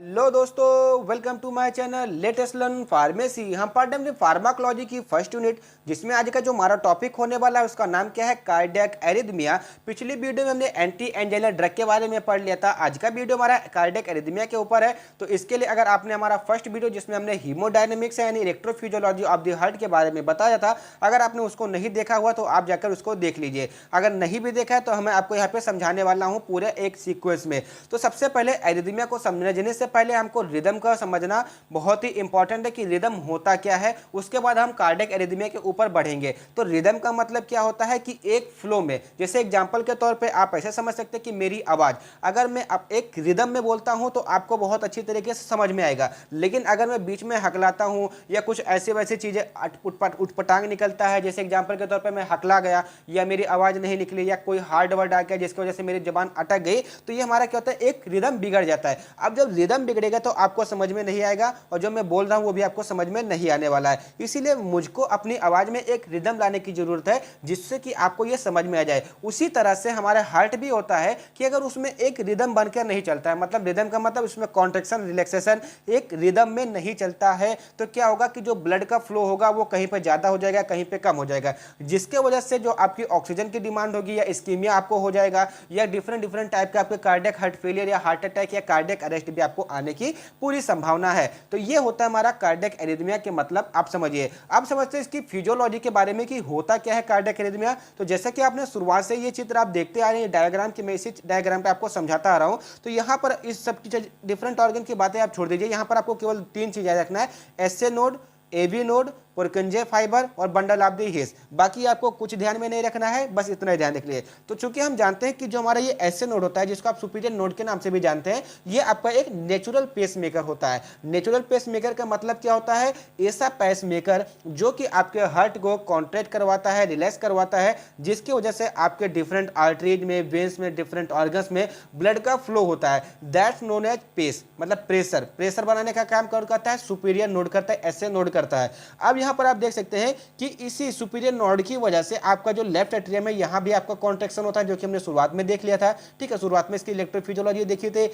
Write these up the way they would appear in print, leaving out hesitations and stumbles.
Hello दोस्तों, welcome to my channel latest learn pharmacy. हम पढ़ रहे हैं फार्माकोलॉजी की फर्स्ट यूनिट, जिसमें आज का जो हमारा टॉपिक होने वाला है उसका नाम क्या है, कार्डियक एरिथमिया। पिछली वीडियो में हमने एंटी एंजाइनल ड्रग के बारे में पढ़ लिया था। आज का वीडियो हमारा कार्डियक एरिथमिया के ऊपर है। तो इसके लिए अगर आपने हमारा फर्स्ट वीडियो जिसमें हमने हीमोडायनेमिक्स यानी इलेक्ट्रोफिजियोलॉजी ऑफ द हार्ट के बारे में बताया था, अगर आपने उसको नहीं देखा हुआ तो आप जाकर उसको देख लीजिए। अगर नहीं भी देखा है तो मैं आपको यहाँ पे समझाने वाला हूँ पूरे एक सीक्वेंस में। तो सबसे पहले एरिथमिया को समझने से पहले हमको रिदम का समझना बहुत ही इंपॉर्टेंट है कि रिदम होता क्या है। उसके बाद हम कार्डियक एरिथमिया के ऊपर बढ़ेंगे। तो रिदम का मतलब क्या होता है कि एक फ्लो में, जैसे एग्जांपल के तौर पे आप ऐसे समझ सकते हैं कि मेरी आवाज अगर मैं अब एक रिदम में बोलता हूं तो आपको बहुत अच्छी तरीके से समझ में आएगा। लेकिन अगर मैं बीच में हकलाता हूं या कुछ ऐसे वैसे चीजें उठपटांग निकलता है, जैसे एग्जाम्पल के तौर पर मैं हकला गया या मेरी आवाज नहीं निकली या कोई हार्ड वर्ड आ गया जिसकी वजह से मेरी जबान अटक गई, तो ये हमारा क्या होता है, एक रिदम बिगड़ जाता है। अब जब रिदम बिगड़ेगा तो आपको समझ में नहीं आएगा और जो मैं बोल रहा हूं वो भी आपको समझ में नहीं आने वाला है। इसीलिए मुझको अपनी आवाज में एक रिदम लाने की जरूरत है जिससे कि आपको ये समझ में आ जाए। उसी तरह से हमारा हार्ट भी होता है कि अगर उसमें एक रिदम बनकर नहीं चलता है, मतलब रिदम का मतलब उसमें कॉन्ट्रैक्शन रिलैक्सेशन एक रिदम में नहीं चलता है, तो क्या होगा कि जो ब्लड का फ्लो होगा वो कहीं पर ज्यादा हो जाएगा, कहीं पे कम हो जाएगा, जिसके वजह से जो आपकी ऑक्सीजन की डिमांड होगी या इस्कीमिया आपको हो जाएगा या डिफरेंट टाइप का आपके कार्डियक हार्ट फेलियर या हार्ट अटैक या कार्डियक अरेस्ट भी आपको आने की पूरी संभावना है। तो ये होता है हमारा कार्डियक एरिथमिया के मतलब आप समझिए। आप समझते हैं इसकी फिजियोलॉजी के बारे में कि होता क्या है कार्डियक एरिथमिया। तो जैसा कि आपने शुरुआत से ये चित्र आप देखते आ रहे हैं डायग्राम की, मैं इसी डायग्राम पे आपको समझाता आ रहा हूं। तो यहाँ पर इस सब की डिफरेंट ऑर्गन की बातें आप छोड़ दीजिए। यहाँ पर आपको केवल तीन चीजें रखना है, SA node, AB node, Purkinje fibre और बंडल ऑफ द हिस। बाकी आपको कुछ ध्यान में नहीं रखना है, बस इतना ही ध्यान रख लिए। तो चूंकि हम जानते हैं कि जो हमारा ये एसए नोड होता है जिसको आप सुपीरियर नोड के नाम से भी जानते हैं, ये आपका एक नेचुरल पेस मेकर होता है। नेचुरल पेस मेकर का मतलब क्या होता है, ऐसा पेस मेकर जो कि आपके हार्ट को कॉन्ट्रैक्ट करवाता है, रिलैक्स करवाता है, जिसकी वजह से आपके डिफरेंट आर्टरीज में, वेन्स में, डिफरेंट ऑर्गन्स में ब्लड का फ्लो होता है। दैट्स नोन एज पेस, मतलब प्रेशर बनाने का काम कौन करता है, सुपीरियर नोड करता है, एसए नोड करता है। अब यहां पर आप देख सकते हैं कि इसी सुपीरियर नोड की वजह से आपका जो लेफ्ट एट्रियम है यहां भी आपका कॉन्ट्रैक्शन होता है, जो कि हमने शुरुआत में देख लिया था। ठीक है, शुरुआत में इसकी इलेक्ट्रोफिजियोलॉजी देखी थी।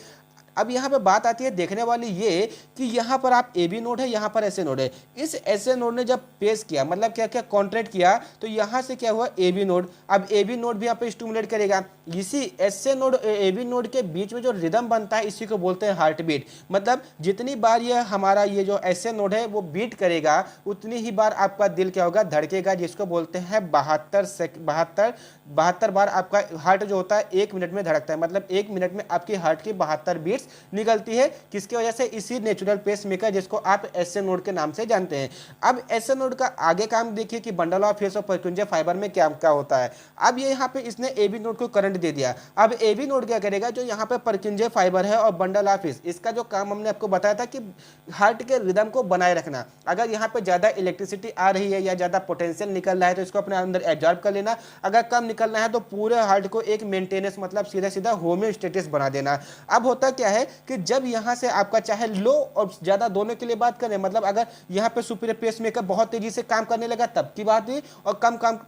अब यहां पे बात आती है देखने वाली ये कि यहां पर आप ए बी नोड है, यहां पर एसए नोड है। इस एसए नोड ने जब पेस किया, मतलब क्या क्या कॉन्ट्रैक्ट किया, तो यहां से क्या हुआ, ए बी नोड। अब ए बी नोड भी यहां पे स्टिमुलेट करेगा। इसी SA node A B node के बीच में जो रिदम बनता है इसी को बोलते हैं हार्ट बीट। मतलब जितनी बार ये हमारा ये जो एसए नोड है वो बीट करेगा उतनी ही बार आपका दिल क्या होगा, धड़केगा, जिसको बोलते हैं 72 बार आपका हार्ट जो होता है 1 मिनट में धड़कता है। मतलब 1 मिनट में आपकी हार्ट की 72 बीट्स निकलती है। किसकी वजह से, इसी नेचुरल पेस मेकर जिसको आप एसए नोड के नाम से जानते हैं। अब एसए नोड का आगे काम देखिए कि बंडल ऑफ हिस और पुरकुंजे फाइबर में क्या क्या होता है। अब ये यहाँ पे इसने एबी नोड को करंट दे दिया। अब एबी नोड क्या करेगा, जो यहाँ पे पुरकुंजे फाइबर है और बंडल ऑफ हिस, इसका जो काम हमने आपको बताया था कि हार्ट के रिदम को बनाए रखना। अगर यहाँ पे ज्यादा इलेक्ट्रिसिटी आ रही है या ज्यादा पोटेंशियल निकल रहा है तो इसको अपने अंदर एब्जॉर्ब कर लेना। अगर कम निकलना है तो पूरे हार्ट को एक मेंटेनेंस, मतलब सीधा सीधा होम्योस्टेटिस बना देना। अब होता क्या है कि जब यहां से आपका चाहे लो और ज्यादा दोनों के लिए बात करें, मतलब अगर यहां पे सुपीरियर पेस मेकर बहुत तेजी से काम करने लगा तब की बात भी, और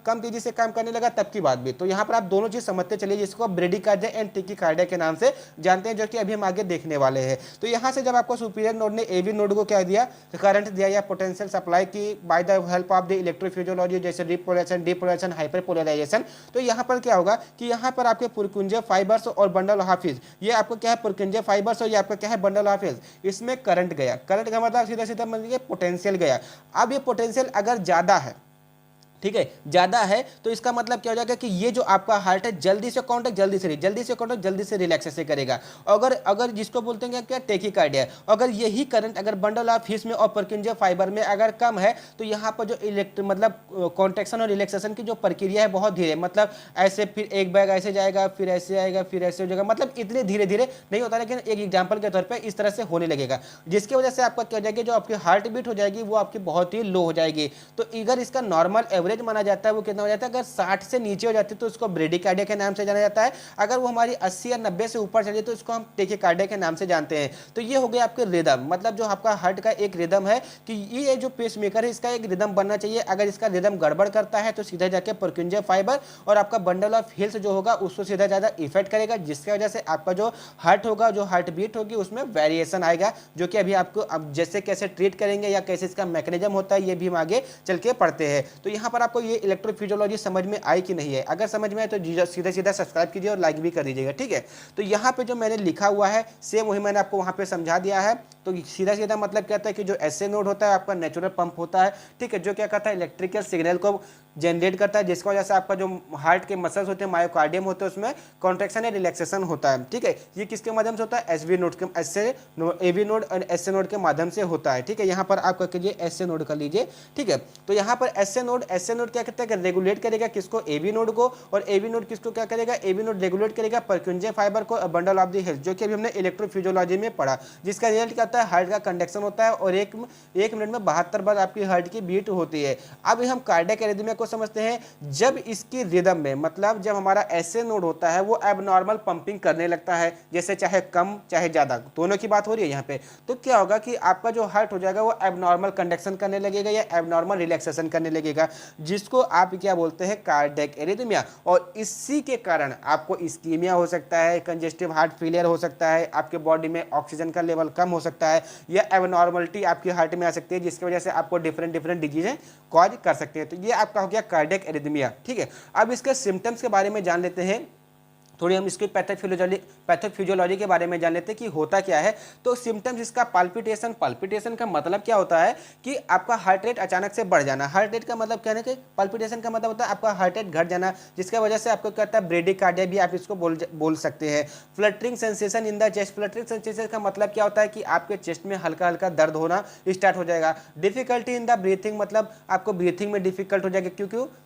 कम तेजी से काम करने लगा तब की बात भी। तो यहां पर आप दोनों चीज समझते चलिए, जिसको आप ब्रेडिकार्डिया एंड टेकिकार्डिया के नाम से जानते हैं, जो कि अभी हम आगे देखने वाले हैं। तो यहां से जब आपको सुपीरियर नोड ने एबी नोड को क्या दिया, करंट दिया या पोटेंशियल सप्लाई की by the help of the electrophysiology, जैसे रिपोलराइजेशन, डिपोलराइजेशन, हाइपरपोलराइजेशन। तो यहां पर क्या होगा कि यहां पर आपके पुरकुंजे फाइबर्स और बंडल ऑफ हिस, ये आपको क्या है, पुरकुंजे फाइबर्स और ये आपका क्या है, बंडल ऑफ हिस, इसमें करंट गया। करंट का मतलब सीधा सीधा मतलब पोटेंशियल गया। अब ये पोटेंशियल अगर ज्यादा है, ठीक है, ज्यादा है, तो इसका मतलब क्या हो जाएगा कि ये जो आपका हार्ट है जल्दी से कॉन्ट्रैक्ट, जल्दी से रिलैक्स से करेगा। अगर अगर जिसको बोलते हैं क्या, टेकिकार्डिया। अगर यही करंट अगर बंडल ऑफ हिस में और पुरकुंजे फाइबर में अगर कम है तो यहाँ पर जो मतलब कॉन्ट्रैक्शन और रिलैक्सेशन की जो प्रक्रिया है बहुत धीरे, मतलब ऐसे फिर एक बैग ऐसे जाएगा, फिर ऐसे आएगा, फिर ऐसे हो जाएगा, मतलब इतने धीरे धीरे नहीं होता, लेकिन एक एग्जाम्पल के तौर पर इस तरह से होने लगेगा, जिसकी वजह से आपका क्या हो जाएगी, जो आपकी हार्ट बीट हो जाएगी वो आपकी बहुत ही लो हो जाएगी। तो अगर इसका नॉर्मल एवरेज एवरेज माना जाता है वो कितना हो जाता है, अगर 60 से नीचे हो जाती है तो उसको ब्रेडिकार्डिया के नाम से जाना जाता है, अगर वो हमारी 80 या 90 से ऊपर चली तो उसको हम टेकिकार्डिया के नाम से जानते हैं। तो ये हो गया आपके रिदम, मतलब जो आपका हार्ट का एक रिदम है कि ये जो पेसमेकर है इसका एक रिदम बनना चाहिए, अगर इसका रिदम गड़बड़ करता है तो सीधा जाके पुर्किंजे फाइबर और आपका बंडल ऑफ हिल्स जो होगा उसको सीधा ज़्यादा इफेक्ट करेगा, जिसकी वजह से आपका जो हार्ट होगा, जो हार्ट बीट होगी उसमें वेरिएशन आएगा, जो कि अभी आपको अब जैसे कैसे ट्रीट करेंगे या कैसे इसका मैकेनिज्म होता है ये भी हम आगे चल के पढ़ते हैं। तो यहाँ पर आपको ये इलेक्ट्रोफिजियोलॉजी समझ में आई कि नहीं है, अगर समझ में आए तो सीधा सीधा सब्सक्राइब कीजिए और लाइक भी कर दीजिएगा, ठीक है। तो यहाँ पे जो मैंने लिखा हुआ है सेम वही मैंने आपको वहाँ पे समझा दिया है। तो सीधा सीधा मतलब कहता है कि जो एसए नोड होता है आपका नेचुरल पंप होता है, ठीक है, जो क्या करता है इलेक्ट्रिकल सिग्नल को जनरेट करता है, जिसकी वजह से आपका जो हार्ट के मसल्स होते हैं, मायोकार्डियम होते हैं, उसमें कॉन्ट्रैक्शन या रिलैक्सेशन होता है, ठीक है। ये किसके माध्यम से होता है, एसवी नोड के एवी नोड और एसए नोड के माध्यम से होता है, ठीक है। यहाँ पर आप क्या कीजिए एसए नोड कर लीजिए, ठीक है। तो यहाँ पर एसए नोड क्या करता है, रेगुलेट करेगा किसको, एवी नोड को, और एवी नोड किसको क्या करेगा, एवी नोड रेगुलेट करेगा पुर्किंजे फाइबर को, बंडल ऑफ द हिल्स, जो कि अभी हमने इलेक्ट्रोफिजियोलॉजी में पढ़ा, जिसका रिजल्ट क्या होता है, हार्ट का कंडक्शन होता है और एक मिनट में 72 बार आपकी हार्ट की बीट होती है। अब हम कार्डियक एरिथमिया को समझते हैं, जब इसकी रिदम में मतलब जब हमारा एसए नोड होता है वो एबनॉर्मल पंपिंग करने लगता है, जैसे चाहे कम चाहे ज्यादा, दोनों की बात हो रही है यहाँ पे, तो क्या होगा कि आपका जो हार्ट हो जाएगा वो एबनॉर्मल कंडक्शन करने लगेगा या एबनॉर्मल रिलैक्सेशन करने लगेगा, जिसको आप क्या बोलते हैं, कार्डियक एरिथमिया। और इसी के कारण आपको इस्कीमिया हो सकता है, कंजेस्टिव हार्ट फेलियर हो सकता है, आपके बॉडी में ऑक्सीजन का लेवल कम हो सकता है, या एबनॉर्मलिटी आपकी हार्ट में आ सकती है, जिसकी वजह से आपको डिफरेंट डिजीजें कॉज कर सकते हैं। तो ये आपका हो गया कार्डियक एरिथमिया, ठीक है। अब इसके सिम्टम्स के बारे में जान लेते हैं, थोड़ी हम इसकी पैथोफिजियोलॉजी के बारे में जान लेते हैं कि होता क्या है। तो सिम्टम्स इसका पाल्पिटेशन का मतलब क्या होता है कि आपका हार्ट रेट अचानक से बढ़ जाना, हार्ट रेट का मतलब क्या है कि पाल्पिटेशन का मतलब होता है आपका हार्ट रेट घट जाना, जिसकी वजह से आपको क्या होता है, ब्रेडिकार्डिया भी आप इसको बोल सकते हैं। Fluttering sensation in the chest, fluttering sensation का मतलब क्या होता है कि आपके चेस्ट में हल्का हल्का दर्द होना स्टार्ट हो जाएगा। डिफिकल्टी इन द ब्रीथिंग, मतलब आपको ब्रीथिंग में डिफिकल्ट हो जाएगा,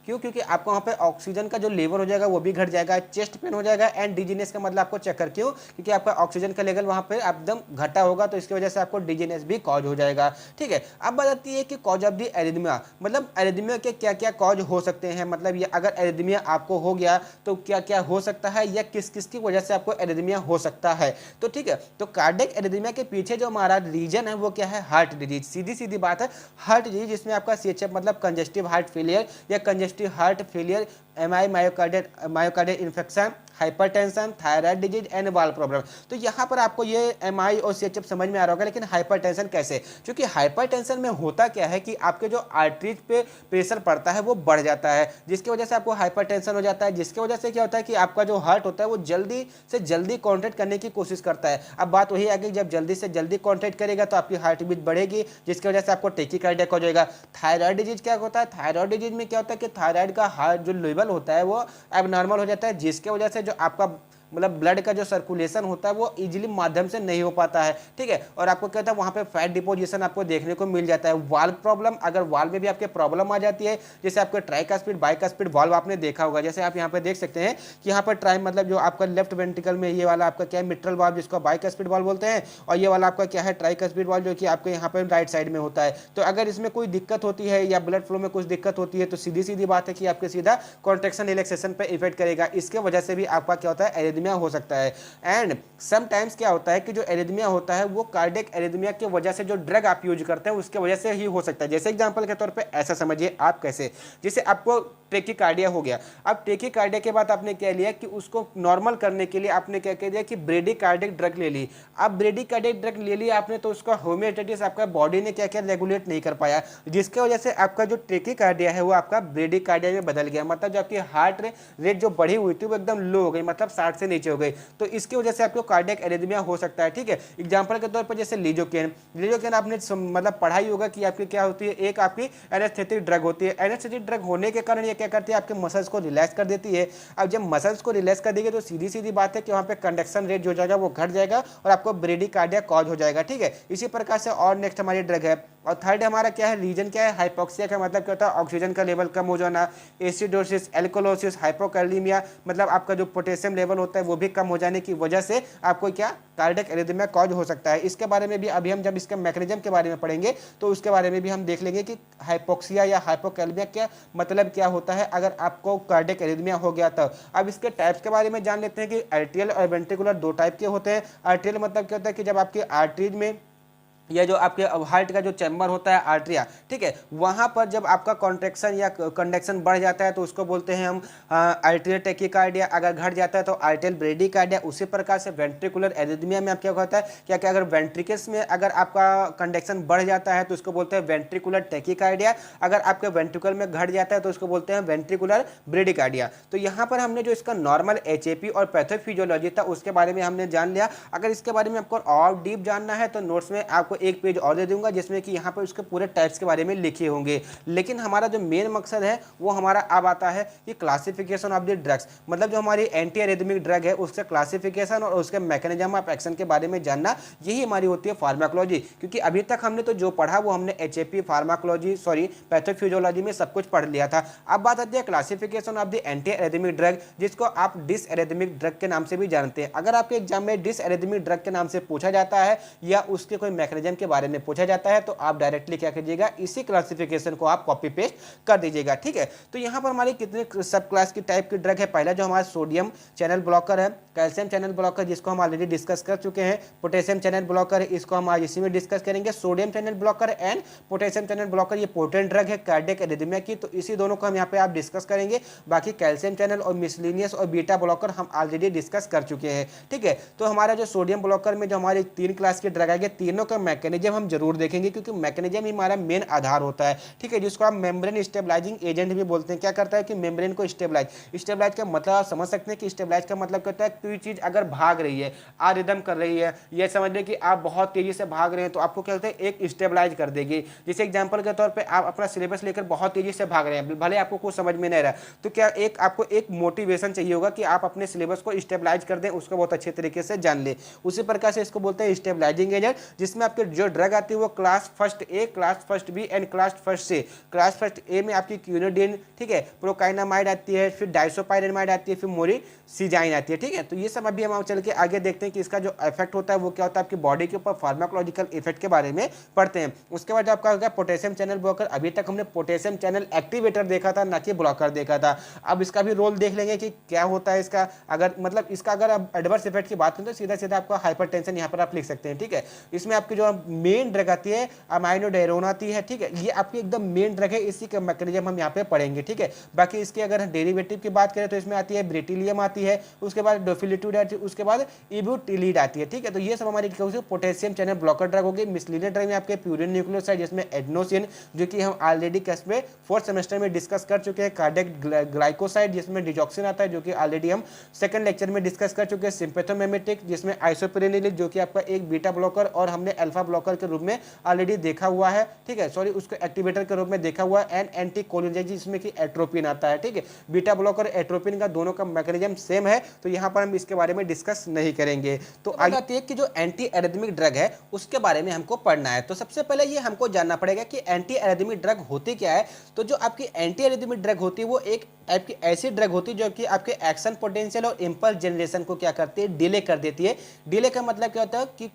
क्योंकि आपको वहाँ पे ऑक्सीजन का जो लेवल हो जाएगा वो भी घट जाएगा। चेस्ट पेन हो जाएगा एंड डिजीनेस का मतलब आपको चक्कर, क्यों, क्योंकि आपका ऑक्सीजन का लेवल वहां पे एकदम घटा होगा, तो इसकी वजह से आपको डिजीनेस भी कॉज हो जाएगा, ठीक है। अब बात आती है कि कॉज ऑफ द एरिथमिया, मतलब एरिथमिया के क्या क्या कॉज हो सकते हैं, मतलब ये अगर एरिथमिया आपको हो गया तो क्या क्या हो सकता है या किस किस की वजह से आपको एरिथमिया हो सकता है। तो ठीक है, तो कार्डियक एरिथमिया के पीछे जो हमारा रीजन है वो क्या है, हार्ट डिजीज, सीधी सीधी बात है, हार्ट डिजीज, जिसमें आपका सीएचएफ मतलब कंजेस्टिव हार्ट फेलियर या congestive heart failure, MI myocardial infection, hypertension, thyroid disease and valve problem. तो यहाँ पर आपको ये एमआई और सीएचएफ समझ में आ रहा होगा, लेकिन हाइपरटेंशन कैसे, क्योंकि हाइपरटेंशन में होता क्या है कि आपके जो आर्टरीज पे प्रेशर पड़ता है वो बढ़ जाता है, जिसकी वजह से आपको हाइपरटेंशन हो जाता है, जिसकी वजह से क्या होता है कि आपका जो हार्ट होता है वो जल्दी से जल्दी कॉन्ट्रैक्ट करने की कोशिश करता है। अब बात वही आ गई, जब जल्दी से जल्दी कॉन्ट्रैक्ट करेगा तो आपकी हार्ट बीट बढ़ेगी, जिसकी वजह से आपको टेकीकार्डिया हो जाएगा। थायराइड डिजीज क्या होता है, थायराइड डिजीज में क्या होता है कि थायराइड का हार्ट जो लेवल होता है वो एबनॉर्मल हो जाता है, जिसके वजह से जो आपका मतलब ब्लड का जो सर्कुलेशन होता है वो इजीली माध्यम से नहीं हो पाता है, ठीक है। और आपको क्या होता है वहां पे फैट डिपोजिशन आपको देखने को मिल जाता है। वाल्व प्रॉब्लम, अगर वाल्व में भी आपके प्रॉब्लम आ जाती है, जैसे आपका ट्राइकास्पिड बाइकास्पिड वाल्व आपने देखा होगा, जैसे आप यहाँ पे देख सकते हैं कि यहाँ पर ट्राई मतलब जो आपका लेफ्ट वेंट्रिकल में ये वाला आपका क्या है, मिट्रल वाल्व, जिसको बाइकास्पिड वाल्व बोलते हैं, और ये वाला आपका क्या है, ट्राइकास्पिड वाल्व, जो कि आपके यहाँ पर राइट साइड में होता है। तो अगर इसमें कोई दिक्कत होती है या ब्लड फ्लो में कुछ दिक्कत होती है तो सीधी सीधी बात है कि आपके सीधा कॉन्ट्रैक्शन रिलैक्सेशन पे इफेक्ट करेगा, इसके वजह से भी आपका क्या होता है, एरिथमिया हो सकता है। एंड समटाइम्स क्या होता है कि जो एरिथमिया होता है वो कार्डियक एरिथमिया की वजह से जो ड्रग आप यूज करते हैं उसके वजह से ही हो सकता है। जैसे एग्जांपल के तौर पे ऐसा समझिए आप कैसे, जैसे आपको टेकीकार्डिया हो गया, अब टेकीकार्डिया के बाद आपने क्या लिया कि उसको नॉर्मल करने के लिए आपने क्या कह दिया कि ब्रेडिकार्डिक ड्रग ले ली। अब ब्रेडिकार्डिक ड्रग ले लिया आपने तो उसका होम्योस्टेसिस आपका बॉडी ने क्या क्या रेगुलेट नहीं कर पाया, जिसके वजह से आपका जो टेकीकार्डिया है वो आपका ब्रेडिकार्डिया में बदल गया, मतलब जो आपकी हार्ट रेट जो बढ़ी हुई थी वो एकदम लो हो गई, मतलब 60 से नीचे हो गई, तो इसकी वजह से आपको कार्डियक एरिथमिया हो सकता है, ठीक है। एग्जांपल के तौर पर जैसे लीजोकेन आपने मतलब पढ़ाई होगा कि आपकी क्या होती है, एक आपकी एनेस्थेटिक ड्रग होती है, एनेस्थेटिक ड्रग होने के कारण ये क्या करती है, आपके मसल्स को रिलैक्स कर देती है। अब जब मसल्स को रिलैक्स कर देगी तो सीधी सीधी बात है कि वहाँ पे कंडक्शन रेट जो जाएगा वो घट जाएगा और आपको ब्रेडिकार्डिया कॉज हो जाएगा, ठीक है। इसी प्रकार से और नेक्स्ट हमारी ड्रग है और थर्ड हमारा क्या है, रीजन क्या है, हाइपोक्सिया का मतलब क्या होता है, ऑक्सीजन का लेवल कम हो जाना, एसिडोसिस, एल्कोलोसिस, हाइपोकैलिमिया, मतलब आपका जो पोटेशियम लेवल होता है वो भी कम हो जाने की वजह से आपको क्या कार्डियक एरिथमिया कॉज हो सकता है। इसके बारे में भी अभी हम जब इसके मैकेनिज्म के बारे में पढ़ेंगे तो उसके बारे में भी हम देख लेंगे कि हाइपोक्सिया या हाइपोकैलिमिया क्या मतलब क्या होता है अगर आपको कार्डियक एरिथमिया हो गया तो। अब इसके टाइप्स के बारे में जान लेते हैं कि आर्टेरियल और वेंट्रिकुलर दो टाइप के होते हैं। आर्टेरियल मतलब क्या होता है कि जब आपके आर्टरीज में या जो आपके हार्ट का जो चैम्बर होता है आर्टरिया, ठीक है, वहाँ पर जब आपका कॉन्ट्रैक्शन या कंडक्शन बढ़ जाता है तो उसको बोलते हैं हम आर्टेरियल टैकीकार्डिया। अगर घट जाता है तो आर्टेरियल ब्रेडिकार्डिया। उसी प्रकार से वेंट्रिकुलर एरिथमिया में आप क्या होता है, क्या क्या अगर वेंट्रिकल्स में अगर आपका कंडक्शन बढ़ जाता है तो उसको बोलते हैं वेंट्रिकुलर टैकीकार्डिया। अगर आपके वेंट्रिकल में घट जाता है तो उसको बोलते हैं वेंट्रिकुलर ब्रेडिकार्डिया। तो यहाँ पर हमने जो इसका नॉर्मल एचएपी और पैथोफिजियोलॉजी था उसके बारे में हमने जान लिया। अगर इसके बारे में आपको और डीप जानना है तो नोट्स में आपको एक पेज और दे दूंगा जिसमें कि यहाँ पर उसके पूरे टाइप्स के बारे में लिखे होंगे। लेकिन हमारा जो मेन मकसद है वो हमारा अब आता है कि क्लासिफिकेशन ऑफ द ड्रग्स, मतलब जो हमारी एंटी एरिथमिक ड्रग है उसके क्लासिफिकेशन और उसके मैकेनिज्म ऑफ एक्शन के बारे में जानना, यही हमारी होती है फार्माकोलॉजी। क्योंकि अभी तक हमने तो जो पढ़ा वो हमने एचएपी, फार्माकोलॉजी, पैथोफिजियोलॉजी में सब कुछ पढ़ लिया था। अब बात आती है classification of the anti arrhythmic drug, जिसको आप डिसएरिथमिक ड्रग के नाम से भी जानते हैं। अगर आपके एग्जाम में डिसएरिथमिक ड्रग के नाम से पूछा जाता है या उसके कोई मैकेनिज्म के बारे में पूछा जाता है तो आप डायरेक्टली क्या कीजिएगा, इसी क्लासिफिकेशन को आप कॉपी पेस्ट कर दीजिएगा, ठीक है। तो यहाँ पर हमारी कितने सब क्लास की टाइप की ड्रग है। पहला जो हमारा सोडियम चैनल ब्लॉकर है, कैल्शियम चैनल ब्लॉकर जिसको हम ऑलरेडी डिस्कस कर चुके हैं, पोटेशियम चैनल ब्लॉकर है, इसको हम आज इसी में डिस्कस करेंगे। Sodium channel blocker and potassium channel blocker ये पोटेंट ड्रग है कार्डियक एरिथमिया की, तो इसी दोनों को हम यहाँ पे आप डिस्कस करेंगे। बाकी कैल्शियम चैनल और मिसलिनियस और बीटा ब्लॉकर हम ऑलरेडी डिस्कस कर चुके हैं, ठीक है। तो हमारा जो सोडियम ब्लॉकर में जो हमारी 3 क्लास की ड्रग आएगी, तीनों का मैकेनिज्म हम जरूर देखेंगे क्योंकि मैकेनिज्म ही हमारा मेन आधार होता है, ठीक है, जिसको आप मेम्ब्रेन स्टेबलाइजिंग एजेंट भी बोलते हैं। क्या करता है कि मेम्ब्रेन को स्टेबलाइज का मतलब आप समझ सकते हैं कि स्टेबलाइज का मतलब क्या होता है, कोई चीज अगर भाग रही है, रिदम कर रही है, ये समझ लें कि आप बहुत तेजी से भाग रहे हैं तो आपको क्या होता है, एक स्टेबलाइज कर देगी। जैसे एग्जांपल के तौर पे आप अपना सिलेबस लेकर बहुत तेजी से भाग रहे हैं, भले आपको कुछ समझ में नहीं रहा, तो क्या एक आपको एक मोटिवेशन चाहिए होगा कि आप अपने सिलेबस को स्टेबलाइज कर दें, उसको बहुत अच्छे तरीके से जान ले। उसी प्रकार से इसको बोलते हैं स्टेबलाइजिंग एजेंट, जिसमें आपके जो ड्रग आती है वो class first A, class first B and class first C. Class first A में आपकी क्यूनिडीन, ठीक है, प्रोकाइनामाइड आती है, फिर डाइसोपाइरेमाइड आती है, फिर मोरिसिजाइन आती है, ठीक है। तो ये सब अभी हम चल के आगे देखते हैं कि इसका जो इफेक्ट होता है वो क्या होता है आपकी बॉडी के ऊपर, फार्माकोलॉजिकल इफेक्ट के बारे में पढ़ते हैं। उसके बाद आपका होगा पोटेशियम चैनल ब्लॉकर। अभी तक हमने पोटेशियम चैनल एक्टिवेटर देखा था, ना कि ब्लॉकर देखा था। अब इसका भी रोल देख लेंगे कि क्या होता है इसका। अगर मतलब इसका अगर आप एडवर्स इफेक्ट की बात करें तो सीधा सीधा आपका हाइपरटेंशन यहाँ पर आप लिख सकते हैं, ठीक है। इसमें आपकी जो मेन ड्रग आती है अमाइनोडायरोन आती है, ठीक है, ये आपकी एकदम मेन ड्रग है, इसी का मैकेनिज्म हम यहाँ पे पढ़ेंगे, ठीक है। बाकी इसके अगर डेरिवेटिव की बात करें तो इसमें आती है ब्रेटिलियम आती है, उसके बाद डोफिलिट्यूड आती है, उसके बाद इब्यूटिलीड आती है, ठीक है। तो ये सब हमारी पोटेशियम चैनल ब्लॉकर ड्रग होगी। मिसलिनियस ड्रग में आपके प्यूरिन न्यूक्लियोसाइड जिसमें एडेनोसिन, जो कि हम ऑलरेडी में 4th सेमेस्टर में डिस्कस कर चुके हैं, कार्डियक ग्लाइकोसाइड जिसमें डिजॉक्सिन आता है, जो कि ऑलरेडी हम सेकंड लेक्चर में डिस्कस कर चुके हैं। सिंपैथोमिमेटिक जिसमें आइसोपिरेनिलिक, जो कि आपका एक बीटा ब्लॉकर और हमने अल्फा ब्लॉकर के रूप में ऑलरेडी देखा हुआ है, ठीक है, सॉरी उसको एक्टिवेटर के रूप में देखा हुआ है। एंड एंटीकोलिनर्जिक जिसमें कि एट्रोपिन आता है, ठीक है। बीटा ब्लॉकर एट्रोपिन का दोनों का मैकेनिज्म सेम है, तो यहाँ पर हम इसके बारे में डिस्कस नहीं करेंगे। तो आगे आती है कि जो एंटी एरिथमिक ड्रग है उसके बारे में हमको पढ़ना है। तो सबसे पहले ये हमको जानना पड़ेगा कि एंटी एरिथमिक ड्रग होती क्या है। तो जो आपकी एंटी एरिथमिक ड्रग होती है वो एक आपकी ऐसी ड्रग होती है जो कि आपके एक्शन पोटेंशियल और इंपल्स जनरेशन को क्या करती है, डिले कर देती है। डिले का मतलब क्या होता है कि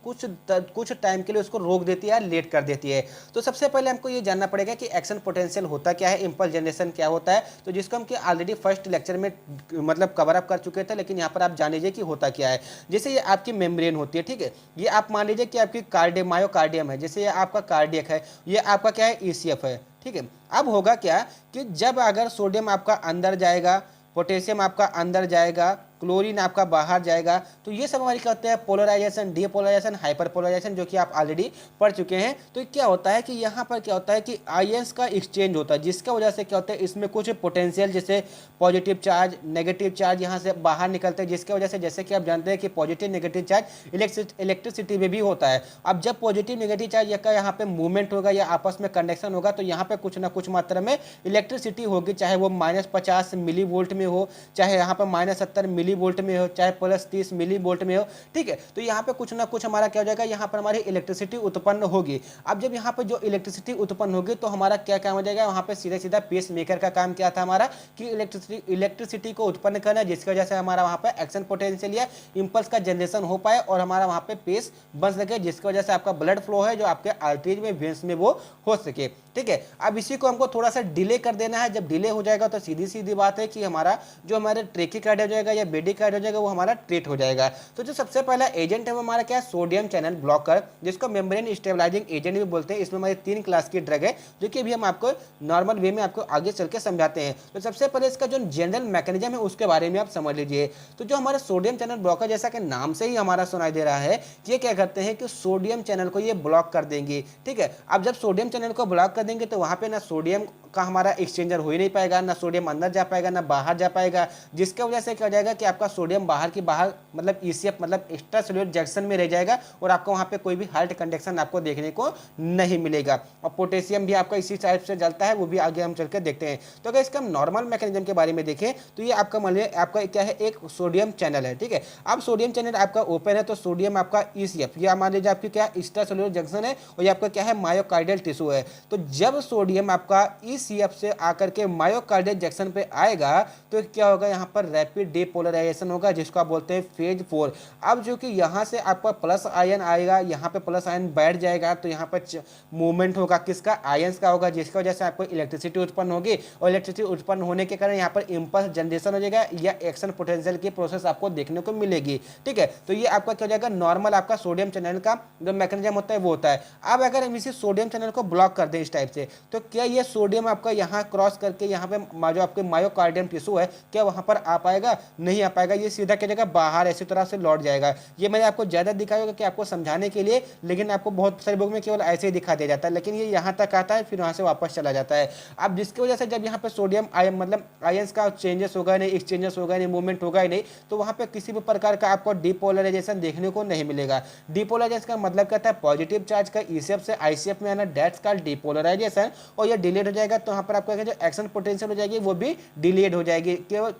कुछ टाइम के लिए उसको रोक देती है, लेट कर देती है। तो सबसे पहले हमको ये जानना पड़ेगा कि एक्शन पोटेंशियल होता क्या है, इंपल्स जनरेशन क्या होता है। तो जिसको हम ऑलरेडी फर्स्ट लेक्चर में मतलब कवर अप कर चुके थे, लेकिन यहाँ पर आप जान लीजिए कि होता क्या है। जैसे ये आपकी मेम्ब्रेन होती है, ठीक है, ये आप मान लीजिए कि आपकी मायोकार्डियम है, जैसे ये आपका कार्डियक है, ये आपका क्या है ईसीएफ है, ठीक है। अब होगा क्या कि जब अगर सोडियम आपका अंदर जाएगा, पोटेशियम आपका अंदर जाएगा, क्लोरीन आपका बाहर जाएगा, तो ये सब हमारी क्या होता है पोलराइजेशन, डीपोलराइजेशन, हाइपर पोलराइजेशन, जो कि आप ऑलरेडी पढ़ चुके हैं। तो क्या होता है कि यहाँ पर क्या होता है कि आयंस का एक्सचेंज होता है, जिसका वजह से क्या होता है इसमें कुछ पोटेंशियल जैसे पॉजिटिव चार्ज, नेगेटिव चार्ज यहाँ से बाहर निकलते हैं, जिसकी वजह से जैसे कि आप जानते हैं कि पॉजिटिव नेगेटिव चार्ज इलेक्ट्रिसिटी में भी होता है। अब जब पॉजिटिव नेगेटिव चार्ज का यहाँ पे मूवमेंट होगा या आपस में कंडक्शन होगा तो यहाँ पे कुछ ना कुछ मात्रा में इलेक्ट्रिसिटी होगी, चाहे वो -50 मिली वोल्ट में हो, चाहे यहाँ पर -70 मिली मिली वोल्ट में हो, चाहे प्लस 30 मिली वोल्ट में हो, ठीक है। तो यहाँ पे कुछ ना कुछ हमारा क्या हो जाएगा, यहाँ पर हमारी इलेक्ट्रिसिटी उत्पन्न होगी। अब जब यहाँ पर जो इलेक्ट्रिसिटी उत्पन्न होगी तो हमारा क्या काम हो जाएगा, वहाँ पे सीधा सीधा पेस मेकर का काम क्या था हमारा, कि इलेक्ट्रिसिटी को उत्पन्न करना, जिसकी वजह से हमारा वहाँ पे एक्शन पोटेंशियल या इंपल्स का जनरेशन हो पाए और हमारा वहाँ पे पेस बन सके, जिसकी वजह से आपका ब्लड फ्लो है जो आपके आर्टरीज में, वेन्स में वो हो सके, ठीक है। अब इसी को हमको थोड़ा सा डिले कर देना है। जब डिले हो जाएगा तो सीधी सीधी बात है कि हमारा जो हमारे ट्रेकीकार्ड हो जाएगा या बेडिकार्ड हो जाएगा वो हमारा ट्रीट हो जाएगा। तो जो सबसे पहला एजेंट है वो हमारा क्या है, सोडियम चैनल ब्लॉकर, जिसको मेम्ब्रेन स्टेबलाइजिंग एजेंट भी बोलते हैं। इसमें हमारी 3 क्लास की ड्रग है जो कि अभी हम आपको नॉर्मल वे में आपको आगे चल के समझाते हैं। तो सबसे पहले इसका जो जनरल मैकेनिज्म है उसके बारे में आप समझ लीजिए। तो जो हमारा सोडियम चैनल ब्लॉकर, जैसा कि नाम से ही हमारा सुनाई दे रहा है, ये क्या करते हैं कि सोडियम चैनल को ये ब्लॉक कर देंगे, ठीक है। अब जब सोडियम चैनल को ब्लॉक कर देंगे तो वहाँ पे ना सोडियम का हमारा एक्सचेंजर हो ही नहीं पाएगा, ना सोडियम अंदर जा पाएगा ना बाहर जा पाएगा, जिसके वजह से क्या हो जाएगा कि आपका सोडियम बाहर की बाहर मतलब ईसीएफ मतलब एक्स्ट्रा सेल्यूलर जंक्शन में रह जाएगा और आपको वहाँ पे कोई भी हार्ट कंडक्शन आपको देखने को नहीं मिलेगा। और पोटेशियम भी आपका इसी टाइप से जलता है, वो भी आगे हम चल के देखते हैं। तो अगर इसका हम नॉर्मल मैकेनिज्म के बारे में देखें तो ये आपका मान लीजिए आपका क्या है, एक सोडियम चैनल है, ठीक है। अब सोडियम चैनल आपका ओपन है तो सोडियम आपका ईसीएफ या मान लीजिए आपकी क्या एक्स्ट्रा सेल्यूलर जंक्शन है और ये आपका क्या है, मायोकार्डियल टिश्यू है। तो जब सोडियम आपका ईसीएफ से आकर के मायोकार्डियल जंक्शन पे आएगा तो क्या होगा, यहाँ पर रैपिड डिपोलराइजेशन होगा, जिसको आप बोलते हैं फेज 4। अब जो कि यहाँ से आपका प्लस आयन आएगा, यहाँ पे प्लस आयन बैठ जाएगा तो यहाँ पर मूवमेंट होगा किसका, आयंस का होगा, जिसकी वजह से आपको इलेक्ट्रिसिटी उत्पन्न होगी और इलेक्ट्रिसिटी उत्पन्न होने के कारण यहाँ पर इंपल्स जनरेशन हो जाएगा या एक्शन पोटेंशियल की प्रोसेस आपको देखने को मिलेगी, ठीक है। तो ये आपका क्या हो जाएगा, नॉर्मल आपका सोडियम चैनल का जो मैकेनिज्म होता है वो होता है। अब अगर हम इसी सोडियम चैनल को ब्लॉक कर दें इस टाइप से, तो क्या ये सोडियम आपका यहाँ क्रॉस करके यहाँ पे जो आपके मायोकार्डियम टिश्यू है क्या वहाँ पर आ पाएगा, नहीं आ पाएगा। ये सीधा क्या जगह बाहर ऐसी तरह से लौट जाएगा। ये मैंने आपको ज़्यादा दिखाया होगा कि आपको समझाने के लिए, लेकिन आपको बहुत सारे बुक में केवल ऐसे ही दिखा दिया जाता है, लेकिन ये यहाँ तक आता है फिर वहाँ से वापस चला जाता है। अब जिसकी वजह से जब यहाँ पे सोडियम आयन मतलब आयंस का चेंजेस होगा नहीं, एक्सचेंजेस होगा नहीं, मूवमेंट होगा ही नहीं, तो वहाँ पे किसी भी प्रकार का आपको डिपोलराइजेशन देखने को नहीं मिलेगा। डिपोलराइजेशन का मतलब कहता है पॉजिटिव चार्ज का ईसीएफ से आईसीएफ में आना, दैट्स कॉल्ड डिपोलराइजेशन। और ये डिलेड हो जाएगा तो यहाँ पर आपका जो एक्शन पोटेंशियल हो जाएगी वो भी डिलेड हो जाएगी। केवल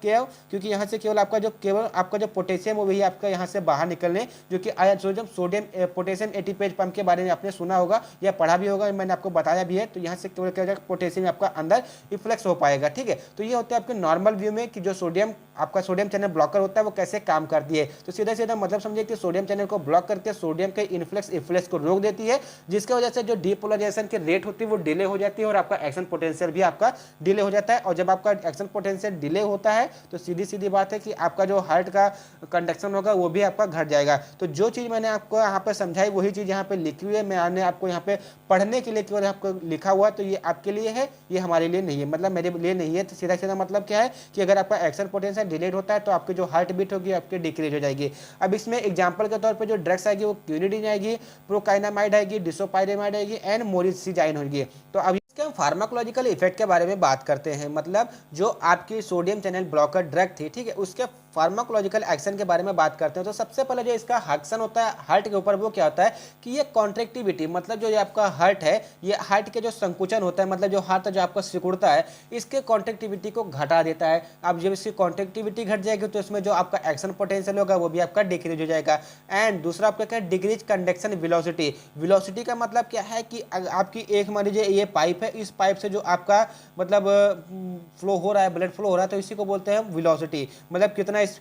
क्योंकि यहाँ से केवल आपका जो पोटेशियम है वही आपका यहाँ से बाहर निकलने, जो कि सोडियम पोटेशियम एटीपेज पंप के बारे में आपने सुना होगा या पढ़ा भी होगा, मैंने आपको बताया भी है। तो यहाँ से केवल क्या हो जाएगा, पोटेशियम आपका अंदर रिफ्लेक्स हो पाएगा, ठीक है। तो ये होता है आपके नॉर्मल व्यू में कि जो आपका सोडियम चैनल ब्लॉकर होता है वो कैसे काम करती है। तो सीधा सीधा मतलब समझिए कि सोडियम चैनल को ब्लॉक करके सोडियम के इन्फ्लेक्स इफ्लेक्स को रोक देती है, जिसकी वजह से जो डिपोलराइजेशन की रेट होती है वो डिले हो जाती है और आपका एक्शन पोटेंशियल भी आपका डिले हो जाता है। और जब आपका एक्शन पोटेंशियल डिले होता है तो सीधी सीधी बात है कि आपका जो हार्ट का कंडक्शन होगा वो भी आपका घट जाएगा। तो जो चीज़ मैंने आपको यहाँ पे समझाई वही चीज़ यहाँ पे लिखी हुई है, मैंने आपको यहाँ पे पढ़ने के लिए केवल आपको लिखा हुआ, तो ये आपके लिए है, ये हमारे लिए नहीं है, मतलब मेरे लिए नहीं है। तो सीधा सीधा मतलब क्या है कि अगर आपका एक्शन पोटेंशियल डिलेड होता है तो आपकी जो हार्ट बीट होगी आपकी डिक्रीज हो जाएगी। अब इसमें एग्जाम्पल के तौर पर जो ड्रग्स आएगी वो क्यूनिडीन आएगी, प्रोकाइनामाइड आएगी, डिसोपाइरेमाइड आएगी एंड मोरिसिजाइन होगी। तो अब इसके हम फार्माकोलॉजिकल इफेक्ट के बारे में बात करते हैं, मतलब जो आपकी सोडियम चैनल ब्लॉकर ड्रग थी, ठीक है, उसके फार्माकोलॉजिकल एक्शन के बारे में बात करते हैं। तो सबसे पहले जो इसका एक्शन होता है हार्ट के ऊपर वो क्या होता है कि ये कॉन्ट्रेक्टिविटी, मतलब जो ये आपका हार्ट है, ये हार्ट के जो संकुचन होता है, मतलब जो हार्ट जो आपका सिकुड़ता है, इसके कॉन्ट्रेक्टिविटी को घटा देता है। अब जब इसकी कॉन्ट्रेक्टिविटी घट जाएगी तो इसमें जो आपका एक्शन पोटेंशियल होगा वो भी आपका डिक्रीज हो जाएगा। एंड दूसरा आपका क्या है, डिक्रीज कंडक्शन वेलोसिटी। वेलोसिटी का मतलब क्या है कि आपकी एक मान लीजिए ये पाइप है, इस पाइप से जो आपका मतलब फ्लो हो रहा है, ब्लड फ्लो हो रहा है, तो इसी को बोलते हैं वेलोसिटी, मतलब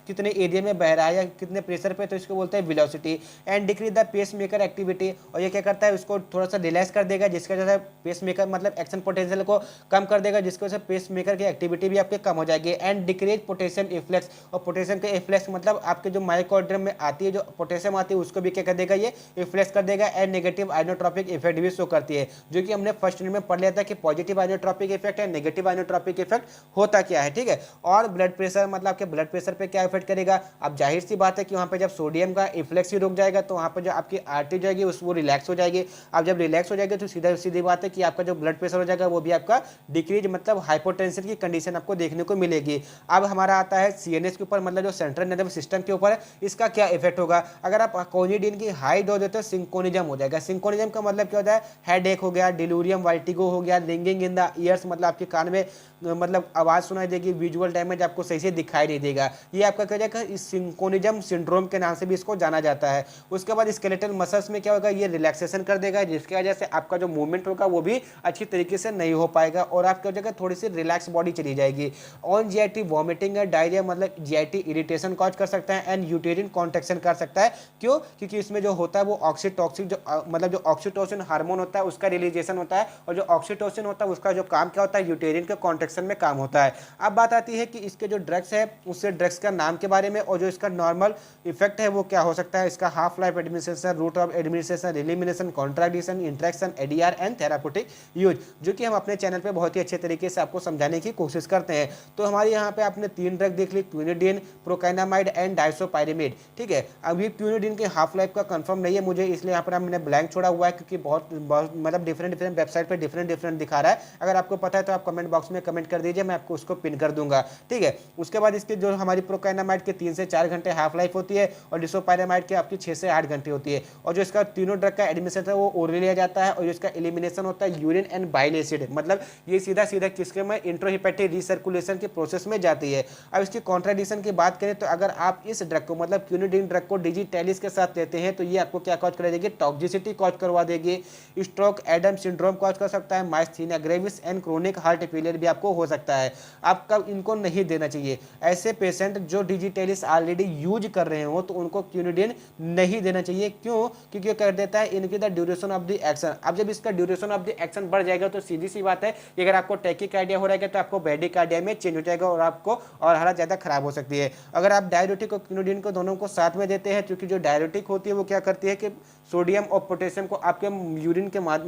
कितने एरिया में बह रहा है या कितने प्रेशर पे, तो इसको बोलते हैं velocity. And decrease the pacemaker activity, और ये क्या करता है उसको थोड़ा सा रिलैक्स कर देगा, जिसकी वजह से पेस मेकर मतलब एक्शन पोटेंशियल को कम कर देगा, जिसकी वजह से पेस मेकर की एक्टिविटी भी आपके कम हो जाएगी। एंड डिक्रीज पोटेशियम इफ्लेक्स, और पोटेशियम के इफ्लेक्स मतलब आपके जो माइकोड्रियम में आती है जो पोटेशियम आती है उसको भी क्या कर देगा, ये इफ्लेक्स कर देगा। एंड नेगेटिव आइनोट्रॉपिक इफेक्ट भी शो करती है, जो कि हमने फर्स्ट यूनिट में पढ़ लिया था कि पॉजिटिव आइनोट्रॉपिक इफेक्ट है, नेगेटिव आइनोट्रॉपिक इफेक्ट होता क्या है, ठीक है। और ब्लड प्रेशर मतलब आपके ब्लड प्रेशर पे क्या इफेक्ट करेगा। अब जाहिर सी बात है कि वहाँ पे जब सोडियम का इफ्लेक्स ही रुक जाएगा तो वहाँ पे जो आपकी आर्टरी जाएगी वो रिलैक्स हो जाएगी। अब जब रिलैक्स हो जाएगी तो सीधी बात है कि आपका जो ब्लड प्रेशर हो जाएगा वो भी आपका डिक्रीज मतलब हाइपोटेंशन की कंडीशन आपको देखने को मिलेगी। अब हमारा आता है सीएनएस के ऊपर, मतलब जो सेंट्रल नर्वस सिस्टम के ऊपर, इसका क्या इफेक्ट होगा। अगर आप कोनिडीन की हाई डोज देते हो सिंकोनिज्म हो जाएगा। सिंकोनिज्म का मतलब क्या होता है, हेड एक हो गया, डिलूरियम वर्टिगो हो गया, रिंगिंग इन द ईयर्स, मतलब आपके कान में मतलब आवाज़ सुनाई देगी, विजुअल डैमेज आपको सही से दिखाई नहीं देगा। ये आपका क्या हो जाएगा, इस सिंकोनिज्म सिंड्रोम के नाम से भी इसको जाना जाता है। उसके बाद स्केलेटल मसल्स में क्या होगा, ये रिलैक्सेशन कर देगा, जिसकी वजह से आपका जो मूवमेंट होगा वो भी अच्छी तरीके से नहीं हो पाएगा और आपकी हो जाएगा थोड़ी सी रिलैक्स बॉडी चली जाएगी। ऑन जीआईटी वॉमिटिंग है, डायरिया, मतलब जीआईटी इरिटेशन कॉज कर सकता है एंड यूटेरिन कॉन्ट्रैक्शन कर सकता है। क्यों? क्योंकि इसमें जो होता है वो ऑक्सीटॉक्सिन, जो मतलब जो ऑक्सीटोसिन हार्मोन होता है उसका रिलीजेशन होता है, और जो ऑक्सीटोसिन होता है उसका जो काम क्या होता है, यूटेरिन के कॉन्ट्रैक्शन में काम होता है। अब बात आती है कि इसके जो ड्रग्स है उससे ड्रग्स का नाम के बारे में, और जो इसका नॉर्मल इफेक्ट है वो क्या हो सकता है, इसका half life, administration, route of administration, elimination, contradiction, interaction, ADR and therapeutic use, जो कि हम अपने चैनल पे बहुत ही अच्छे तरीके से आपको समझाने की कोशिश करते हैं। तो हमारे यहाँ पे आपने 3 ड्रग देख ली, क्विनिडीन, प्रोकाइनामाइड एंड डाइसोपाइरामिड। ठीक है, अभी क्विनिडीन की हाफ लाइफ का कंफर्म नहीं है मुझे, इसलिए यहाँ पर मैंने ब्लैंक छोड़ा हुआ है, क्योंकि बहुत मतलब डिफरेंट वेबसाइट पे डिफरेंट दिखा रहा है। अगर आपको पता है तो आप कमेंट बॉक्स में कमेंट कर दीजिए, मैं आपको उसको पिन कर दूंगा। ठीक है, उसके बाद इसके जो हमारी प्रोकाइनामाइड के 3 से 4 घंटे हाफ लाइफ होती है, और डिसोपाइरामाइड के आपकी 6 से 8 घंटे होती है। और जो इसका तीनों ड्रग का एडमिनिस्ट्रेशन है वो ओरली लिया जाता है, और जो इसका एलिमिनेशन होता है यूरिन एंड बाइल एसिड, मतलब ये सीधा किसके में इंट्रोहिपेटिक रिसर्कुलेशन के प्रोसेस में जाती है। अब इसकी कॉन्ट्राडिक्शन की बात करें तो अगर आप इस ड्रग को, मतलब क्विनिडीन ड्रग को डिजिटेलिस के साथ लेते हैं तो ये आपको क्या कॉज कर देगी, टॉक्सिसिटी कॉज करवा देगी, स्ट्रोक, एडम सिंड्रोम कॉज कर सकता है, myasthenia gravis and chronic heart failure भी आपको हो सकता है। आपका इनको नहीं देना चाहिए। ऐसे पेशेंट जो डिजिटेलिस ऑलरेडी यूज कर रहे हो तो उनको क्विनिडीन नहीं देना चाहिए। क्यों? क्योंकि कर देता है इनकी the duration of the action. अब जब इसका ड्यूरेशन ऑफ द एक्शन बढ़ जाएगा तो सीधी सी बात है कि अगर आपको टैकीकार्डिया हो रहा है तो आपको ब्रैडीकार्डिया में चेंज हो जाएगा और आपको और हालत ज़्यादा खराब हो सकती है। अगर आप डायरेटिक और क्विनिडीन को दोनों को साथ में देते हैं, क्योंकि जो डायरेटिक होती है वो क्या करती है कि सोडियम और पोटेशियम को आपके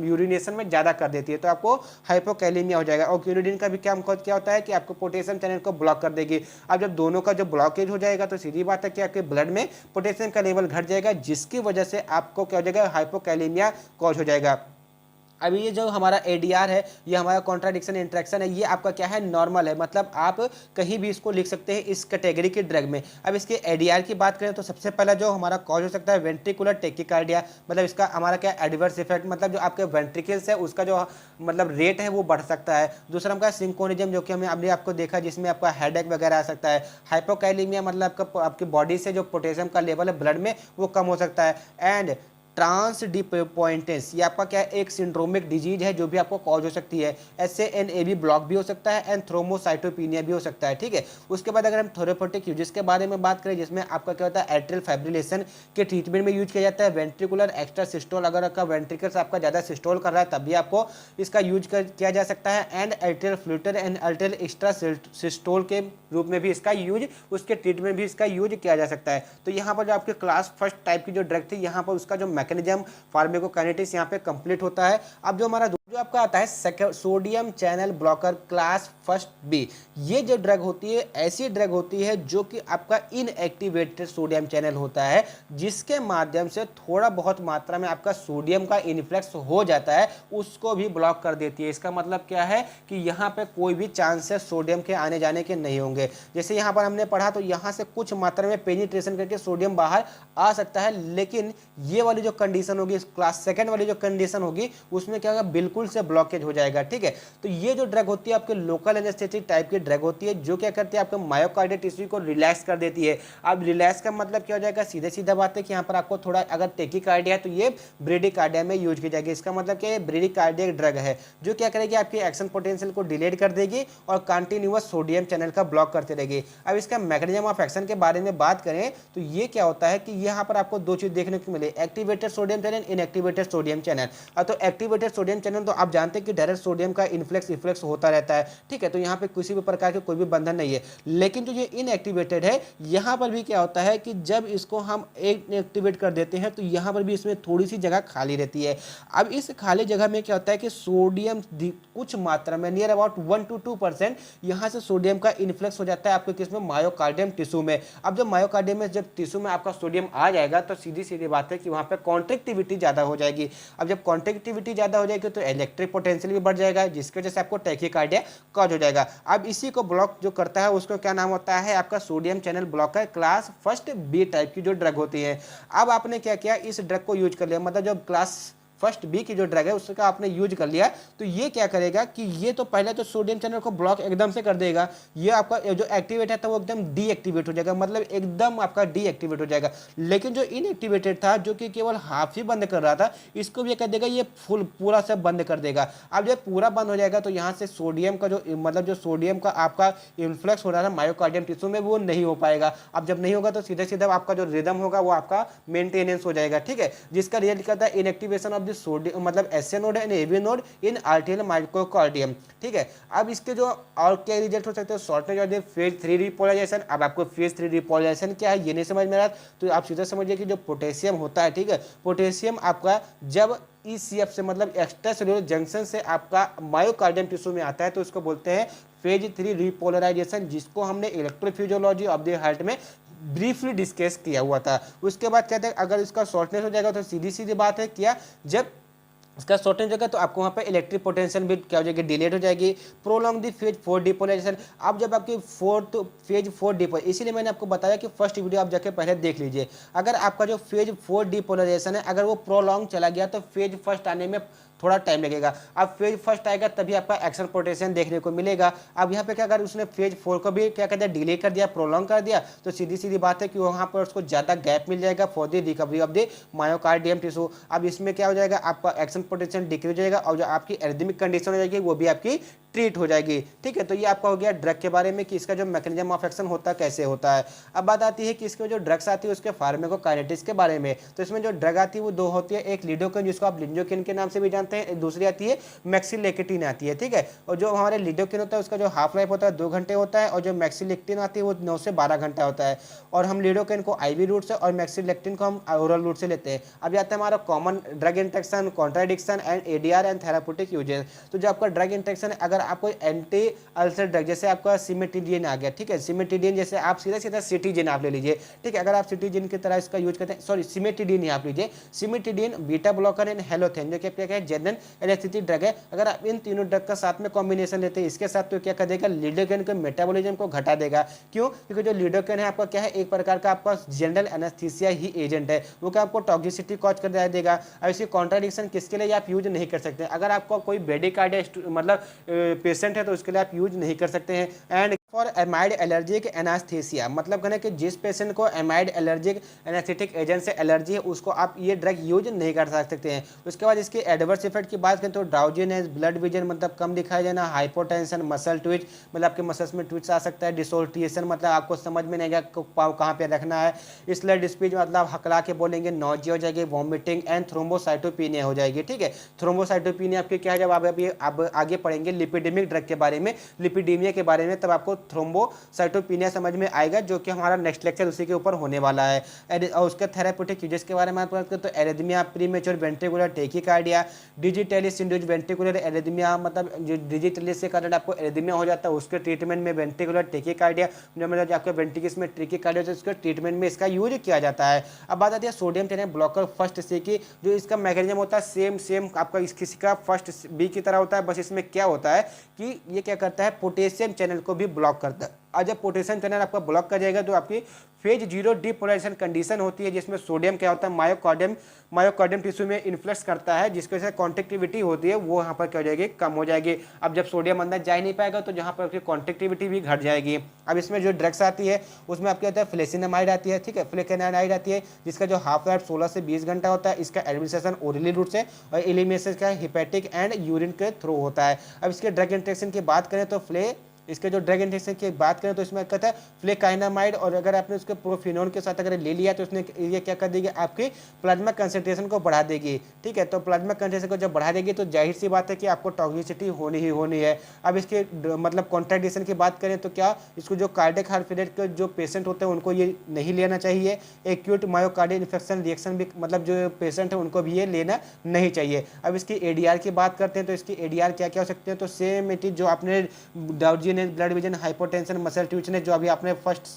यूरिनेशन में ज़्यादा कर देती है, तो आपको हाइपोकैलेमिया हो जाएगा। और क्विनिडीन का भी क्या होता है कि आपको पोटेशियम चैनल को ब्लॉक कर देगी। अब जब दोनों का जो ब्लॉकेज हो जाएगा तो सीधी बात है कि आपके ब्लड में पोटेशियम का लेवल घट जाएगा, जिसकी वजह से आपको क्या हो जाएगा, हाइपोकैलेमिया कॉज हो जाएगा। अभी ये जो हमारा एडीआर है, ये हमारा कॉन्ट्राडिक्शन इंट्रैक्शन है, ये आपका क्या है, नॉर्मल है, मतलब आप कहीं भी इसको लिख सकते हैं इस कैटेगरी के ड्रग में। अब इसके एडीआर की बात करें तो सबसे पहला जो हमारा कॉज हो सकता है वेंट्रिकुलर टैकीकार्डिया, मतलब इसका हमारा क्या एडवर्स इफेक्ट, मतलब जो आपके वेंट्रिकल्स है उसका जो मतलब रेट है वो बढ़ सकता है। दूसरा हमारा सिंकोनिज्म, जो कि हमने अभी आपको देखा, जिसमें आपका हेडेक वगैरह आ सकता है। हाइपोकैलेमिया, मतलब आपकी बॉडी से जो पोटेशियम का लेवल है ब्लड में वो कम हो सकता है। एंड ट्रांसडिपोइंटेंस, ये आपका क्या है, एक सिंड्रोमिक डिजीज है जो भी आपको कॉज हो सकती है। SANAB ब्लॉक भी हो सकता है एंड थ्रोम्बोसाइटोपिनिया भी हो सकता है। ठीक है, उसके बाद अगर हम थेरेप्यूटिक यूजेस के बारे में बात करें, जिसमें आपका क्या होता है, एट्रियल फाइब्रिलेशन के ट्रीटमेंट में यूज किया जाता है। वेंट्रिकुलर एक्स्ट्रा सिस्टोल, अगर आपका वेंट्रिकल्स आपका ज़्यादा सिस्टोल कर रहा है तब भी आपको इसका यूज किया जा सकता है। And atrial flutter and atrial extra systole के रूप में भी इसका यूज, उसके ट्रीटमेंट भी इसका यूज किया जा सकता है। तो यहाँ पर जो आपके क्लास फर्स्ट टाइप की जो ड्रग थी, यहाँ पर उसका जो मैकेनिज्म फार्माकोकाइनेटिक्स यहाँ पे कंप्लीट होता है। अब जो हमारा जो आपका आता है sodium channel blocker class first B, ये जो ड्रग होती है ऐसी ड्रग होती है जो कि आपका इनएक्टिवेटेड सोडियम चैनल होता है, जिसके माध्यम से थोड़ा बहुत मात्रा में आपका सोडियम का इन्फ्लक्स हो जाता है, उसको भी ब्लॉक कर देती है। इसका मतलब क्या है कि यहाँ पे कोई भी चांसेस सोडियम के आने जाने के नहीं होंगे। जैसे यहाँ पर हमने पढ़ा तो यहाँ से कुछ मात्रा में पेनिट्रेशन करके सोडियम बाहर आ सकता है, लेकिन ये वाली जो कंडीशन होगी, क्लास सेकंड वाली जो कंडीशन होगी, उसमें क्या होगा, बिल्कुल से ब्लॉकेज हो जाएगा। ठीक है, तो ये जो ड्रग होती है आपके लोकल एनेस्थेटिक टाइप की ड्रग होती है, जो क्या करती है, आपके मायोकार्डियल टिश्यू को रिलैक्स कर देती है। अब रिलैक्स का मतलब क्या हो जाएगा, सीधे सीधा बात है कि यहाँ पर आपको थोड़ा अगर टैकीकार्डिया है तो ये ब्रेडीकार्डिया में यूज की जाएगी। इसका मतलब क्या है, ब्रेडीकार्डिया ड्रग है जो क्या करेगी, आपकी एक्शन पोटेंशियल को डिलेट कर देगी और कंटिन्यूअस सोडियम चैनल का ब्लॉक करते रहेगी। अब इसका मैकेनिज्म ऑफ एक्शन के बारे में बात करें तो ये क्या होता है कि यहाँ पर आपको दो चीज देखने को मिले, activated sodium channel, inactivated sodium channel. तो एक्टिवेटेड सोडियम चैनल तो आप जानते हैं कि डायरेक्ट सोडियम का इन्फ्लेक्स होता रहता है। ठीक है, तो यहाँ पे किसी भी प्रकार के कोई भी बंधन नहीं है। लेकिन जो ये इनएक्टिवेटेड है, यहाँ पर भी क्या होता है कि जब इसको हम इनएक्टिवेट कर देते हैं तो यहाँ पर भी इसमें थोड़ी सी जगह खाली रहती है। अब इस खाली जगह में क्या होता है कि सोडियम कुछ मात्रा में नियर अबाउट 1 to 2% यहाँ से सोडियम का इन्फ्लेक्स हो जाता है आपके किसमें, मायोकार्डियम टिश्यू में। अब जब मायोकार्डियम में जब टिश्यू में आपका सोडियम आ जाएगा तो सीधी सीधी बात है कि वहाँ पे कॉन्ट्रैक्टिविटी ज़्यादा हो जाएगी। अब जब कॉन्ट्रैक्टिविटी ज़्यादा हो जाएगी तो इलेक्ट्रिक पोटेंशियल भी बढ़ जाएगा, जिसकी वजह से आपको टैकीकार्डिया कॉज हो जाएगा। अब इसी को ब्लॉक जो करता है उसको क्या नाम होता है, आपका sodium channel blocker class first B type की जो ड्रग होती है। अब आपने क्या किया, इस ड्रग को यूज कर लिया, मतलब जब क्लास फर्स्ट बी की जो ड्रग है उसका आपने यूज कर लिया, तो ये क्या करेगा कि ये तो पहले तो सोडियम चैनल को ब्लॉक एकदम से कर देगा, ये आपका जो एक्टिवेट है तो वो एकदम डीएक्टिवेट हो जाएगा, मतलब एकदम आपका डीएक्टिवेट हो जाएगा। लेकिन जो इनएक्टिवेटेड था, जो कि केवल हाफ ही बंद कर रहा था, इसको भी कर देगा ये फुल पूरा से बंद कर देगा। अब जब पूरा बंद हो जाएगा तो यहाँ से सोडियम का जो मतलब जो सोडियम का आपका इन्फ्लक्स हो रहा था मायोकार्डियम टिश्यू में वो नहीं हो पाएगा। अब जब नहीं होगा तो सीधे सीधा आपका जो रिदम होगा वो आपका मेंटेनेंस हो जाएगा, ठीक है, जिसका रिजल्ट करता है इनएक्टिवेशन ऑफ द सोडियम मतलब SA node and AB node in atrial myocardium, ठीक है। अब इसके जो और क्या रिजल्ट हो सकते हैं, shortness of the phase 3 repolarization. अब आपको फेज 3 रिपोलराइजेशन क्या है ये नहीं समझ में आ रहा तो आप सीधा समझिए कि जो पोटेशियम होता है, ठीक है, पोटेशियम आपका जब ईसीएफ से मतलब एक्स्ट्रा सेल्यूलर जंक्शन से आपका मायोकार्डियम टिश्यू में आता है तो इसको बोलते हैं फेज 3 रिपोलराइजेशन, जिसको हमने इलेक्ट्रोफिजियोलॉजी ऑफ द हार्ट में ब्रीफली डिस्कस किया हुआ था। उसके बाद कहते हैं अगर इसका शॉर्टनेस हो जाएगा तो सीधी सीधी बात है क्या, जब इसका शॉर्टेज होगा तो आपको वहाँ पे इलेक्ट्रिक पोटेंशियल भी क्या हो जाएगी, डिलेट हो जाएगी। Prolong the phase 4 depolarization. अब जब आपकी फेज 4 डिपो, इसीलिए मैंने आपको बताया कि फर्स्ट वीडियो आप जाके पहले देख लीजिए। अगर आपका जो फेज 4 डिपोलराइजेशन है अगर वो प्रोलॉन्ग चला गया तो फेज फर्स्ट आने में थोड़ा टाइम लगेगा। अब फेज फर्स्ट आएगा तभी आपका एक्शन पोटेंशियल देखने को मिलेगा। अब यहाँ पे क्या, अगर उसने फेज 4 को भी क्या कहते हैं डिले कर दिया, प्रोलॉन्ग कर दिया, तो सीधी सीधी बात है कि वहाँ पर उसको ज़्यादा गैप मिल जाएगा for the recovery of the myocardium tissue. अब इसमें क्या हो जाएगा, आपका एक्शन पोटेंशियल डिक्रीज हो जाएगा और जो आपकी एरिथमिक कंडीशन हो जाएगी वो भी आपकी ट्रीट हो जाएगी, ठीक है। तो ये आपका हो गया ड्रग के बारे में कि इसका जो मैकेनिज्म ऑफ एक्शन होता है कैसे होता है। अब बात आती है कि इसके जो ड्रग्स आती है उसके फार्माकोकाइनेटिक्स के बारे में। तो इसमें जो ड्रग आती है वो दो होती है, एक लिडोकेन जिसको आप लिंजोकेन के नाम से भी जानते हैं, दूसरी आती है मैक्सिलेक्टिन आती है, ठीक है। और जो हमारे लिडोकेन होता है उसका जो हाफ लाइफ होता है 2 घंटे होता है और जो मैक्सिलेक्टिन आती है वो 9 से 12 घंटा होता है। और हम लिडोकेन को आईवी रूट से और मैक्सिलेक्टिन को हम ओरल रूट से लेते हैं। अब आता है हमारा common drug interaction, contradiction and ADR and therapeutic uses. तो जो आपका ड्रग इंट्रैक्शन है, अगर आपको एंटी अल्सर ड्रग जैसे आपका सिमेटिडियन आ गया, ठीक है, सिमेटिडियन जैसे आप सीधा सीधा सिटीजिन आप ले लीजिए, ठीक है, अगर आप सिटीजिन की तरह इसका यूज करते हैं, सॉरी सिमेटिडियन ही आप लीजिए, सिमेटिडियन, बीटा ब्लॉकर एंड हेलोथेन जो कि क्या है जनरल एनेस्थेटिक ड्रग है। अगर आप इन तीनों ड्रग का साथ में कॉम्बिनेशन लेते हैं इसके साथ तो क्या कर देगा, लिडोकेन के मेटाबॉलिज्म को घटा देगा। क्यों, क्योंकि जो लिडोकेन है आपका क्या है, एक प्रकार का आपका जनरल एनेस्थीसिया ही एजेंट है, वो क्या आपको टॉक्सिसिटी कॉज कर देगा। और इसकी कॉन्ट्राडिक्शन किसके लिए आप यूज नहीं कर सकते, अगर आपको कोई ब्रेडिकार्डिया मतलब पेशेंट है तो उसके लिए आप यूज नहीं कर सकते हैं। एंड फॉर एमाइड एलर्जिक एनास्थीसिया, मतलब कहना कि जिस पेशेंट को एमाइड एलर्जिक एनास्थेटिक एजेंट से एलर्जी है उसको आप ये ड्रग यूज नहीं कर सकते हैं। उसके बाद इसके एडवर्स इफेक्ट की बात करें तो ड्राउजीनेस, ब्लड विजन मतलब कम दिखाई देना, हाइपोटेंशन, मसल ट्विच मतलब आपके मसल्स में ट्विच आ सकता है, डिसोल्टिएशन मतलब आपको समझ में नहीं आएगा पाव कहाँ पे रखना है, स्लर्ड स्पीच मतलब हकला के बोलेंगे, नॉजिया हो जाएगी, वॉमिटिंग एंड थ्रोम्बोसाइटोपिनिया हो जाएगी, ठीक है। थ्रोम्बोसाइटोपिनिया आपके क्या है, जब आप आगे पढ़ेंगे लिपिडेमिक ड्रग के बारे में, लिपिडीमिया के बारे में, तब आपको थ्रोम्बोसाइटोपिनिया समझ में आएगा, जो कि हमारा नेक्स्ट लेक्चर उसी के ऊपर होने वाला है। और उसके थेराप्यूटिक यूजेस के बारे में बात करें तो arrhythmia, premature ventricular tachycardia, digitalis induced ventricular arrhythmia मतलब जो डिजिटलिस के कारण आपको एरिथमिया हो जाता है उसके ट्रीटमेंट में वेंट्रिकुलर टेकिकार्डिया मतलब आपके वेंट्रिकल्स में टेकिकार्डिया है उसके ट्रीटमेंट में इसका यूज किया जाता है। अब बात आती है सोडियम चैनल ब्लॉकर फर्स्ट सी की, जो इसका मैकेनिज्म होता है सेम आपका किसी का फर्स्ट बी की तरह होता है, बस इसमें क्या होता है कि ये क्या करता है, पोटेशियम चैनल को भी ब्लॉक करता है। और जब पोटेशियम चैनल आपका ब्लॉक कर जाएगा तो आपकी फेज 0 डिपोलराइजेशन कंडीशन होती है, जिसमें सोडियम क्या होता है मायोकार्डियम टिश्यू में इन्फ्लक्स करता है, जिसकी वजह से कॉन्ट्रैक्टिविटी होती है वो यहाँ पर क्या हो जाएगी, कम हो जाएगी। अब जब सोडियम अंदर जा ही नहीं पाएगा तो जहाँ पर आपकी कॉन्ट्रैक्टिविटी भी घट जाएगी। अब इसमें जो ड्रग्स आती है उसमें आपके होता है फ्लेसिनामाइड आती है, ठीक है, फ्लेकेनामाइड आती है, जिसका जो हाफ लाइफ 16 से 20 घंटा होता है। इसका एडमिनिस्ट्रेशन ओरली रूट से और एलिमिनेशन का हिपैटिक एंड यूरिन के थ्रू होता है। अब इसके ड्रग इंट्रैक्शन की बात करें तो इसके जो ड्रग इंट्रैक्शन की बात करें तो इसमें कहता है फ्लेकाइनामाइड, और अगर आपने उसके प्रोफिनोन के साथ अगर ले लिया तो उसने ये क्या कर देगी, आपकी प्लाज्मा कंसंट्रेशन को बढ़ा देगी, ठीक है। तो प्लाज्मा कंसंट्रेशन को जब बढ़ा देगी तो जाहिर सी बात है कि आपको टॉक्सिसिटी होनी ही होनी है। अब इसके मतलब कॉन्ट्राडिक्शन की बात करें तो क्या, इसको जो कार्डियक हार्ट फेलियर के जो पेशेंट होते हैं उनको ये नहीं लेना चाहिए। एक्यूट मायोकार्डियल इन्फेक्शन रिएक्शन भी मतलब जो पेशेंट है उनको भी ये लेना नहीं चाहिए। अब इसकी एडीआर की बात करते हैं तो इसकी एडीआर क्या क्या हो सकते हैं, तो सेम इट इज जो आपने डाउजी ब्लड विजन, हाइपोटेंशन, मसल ट्विचनेस जो अभी आपने फर्स्ट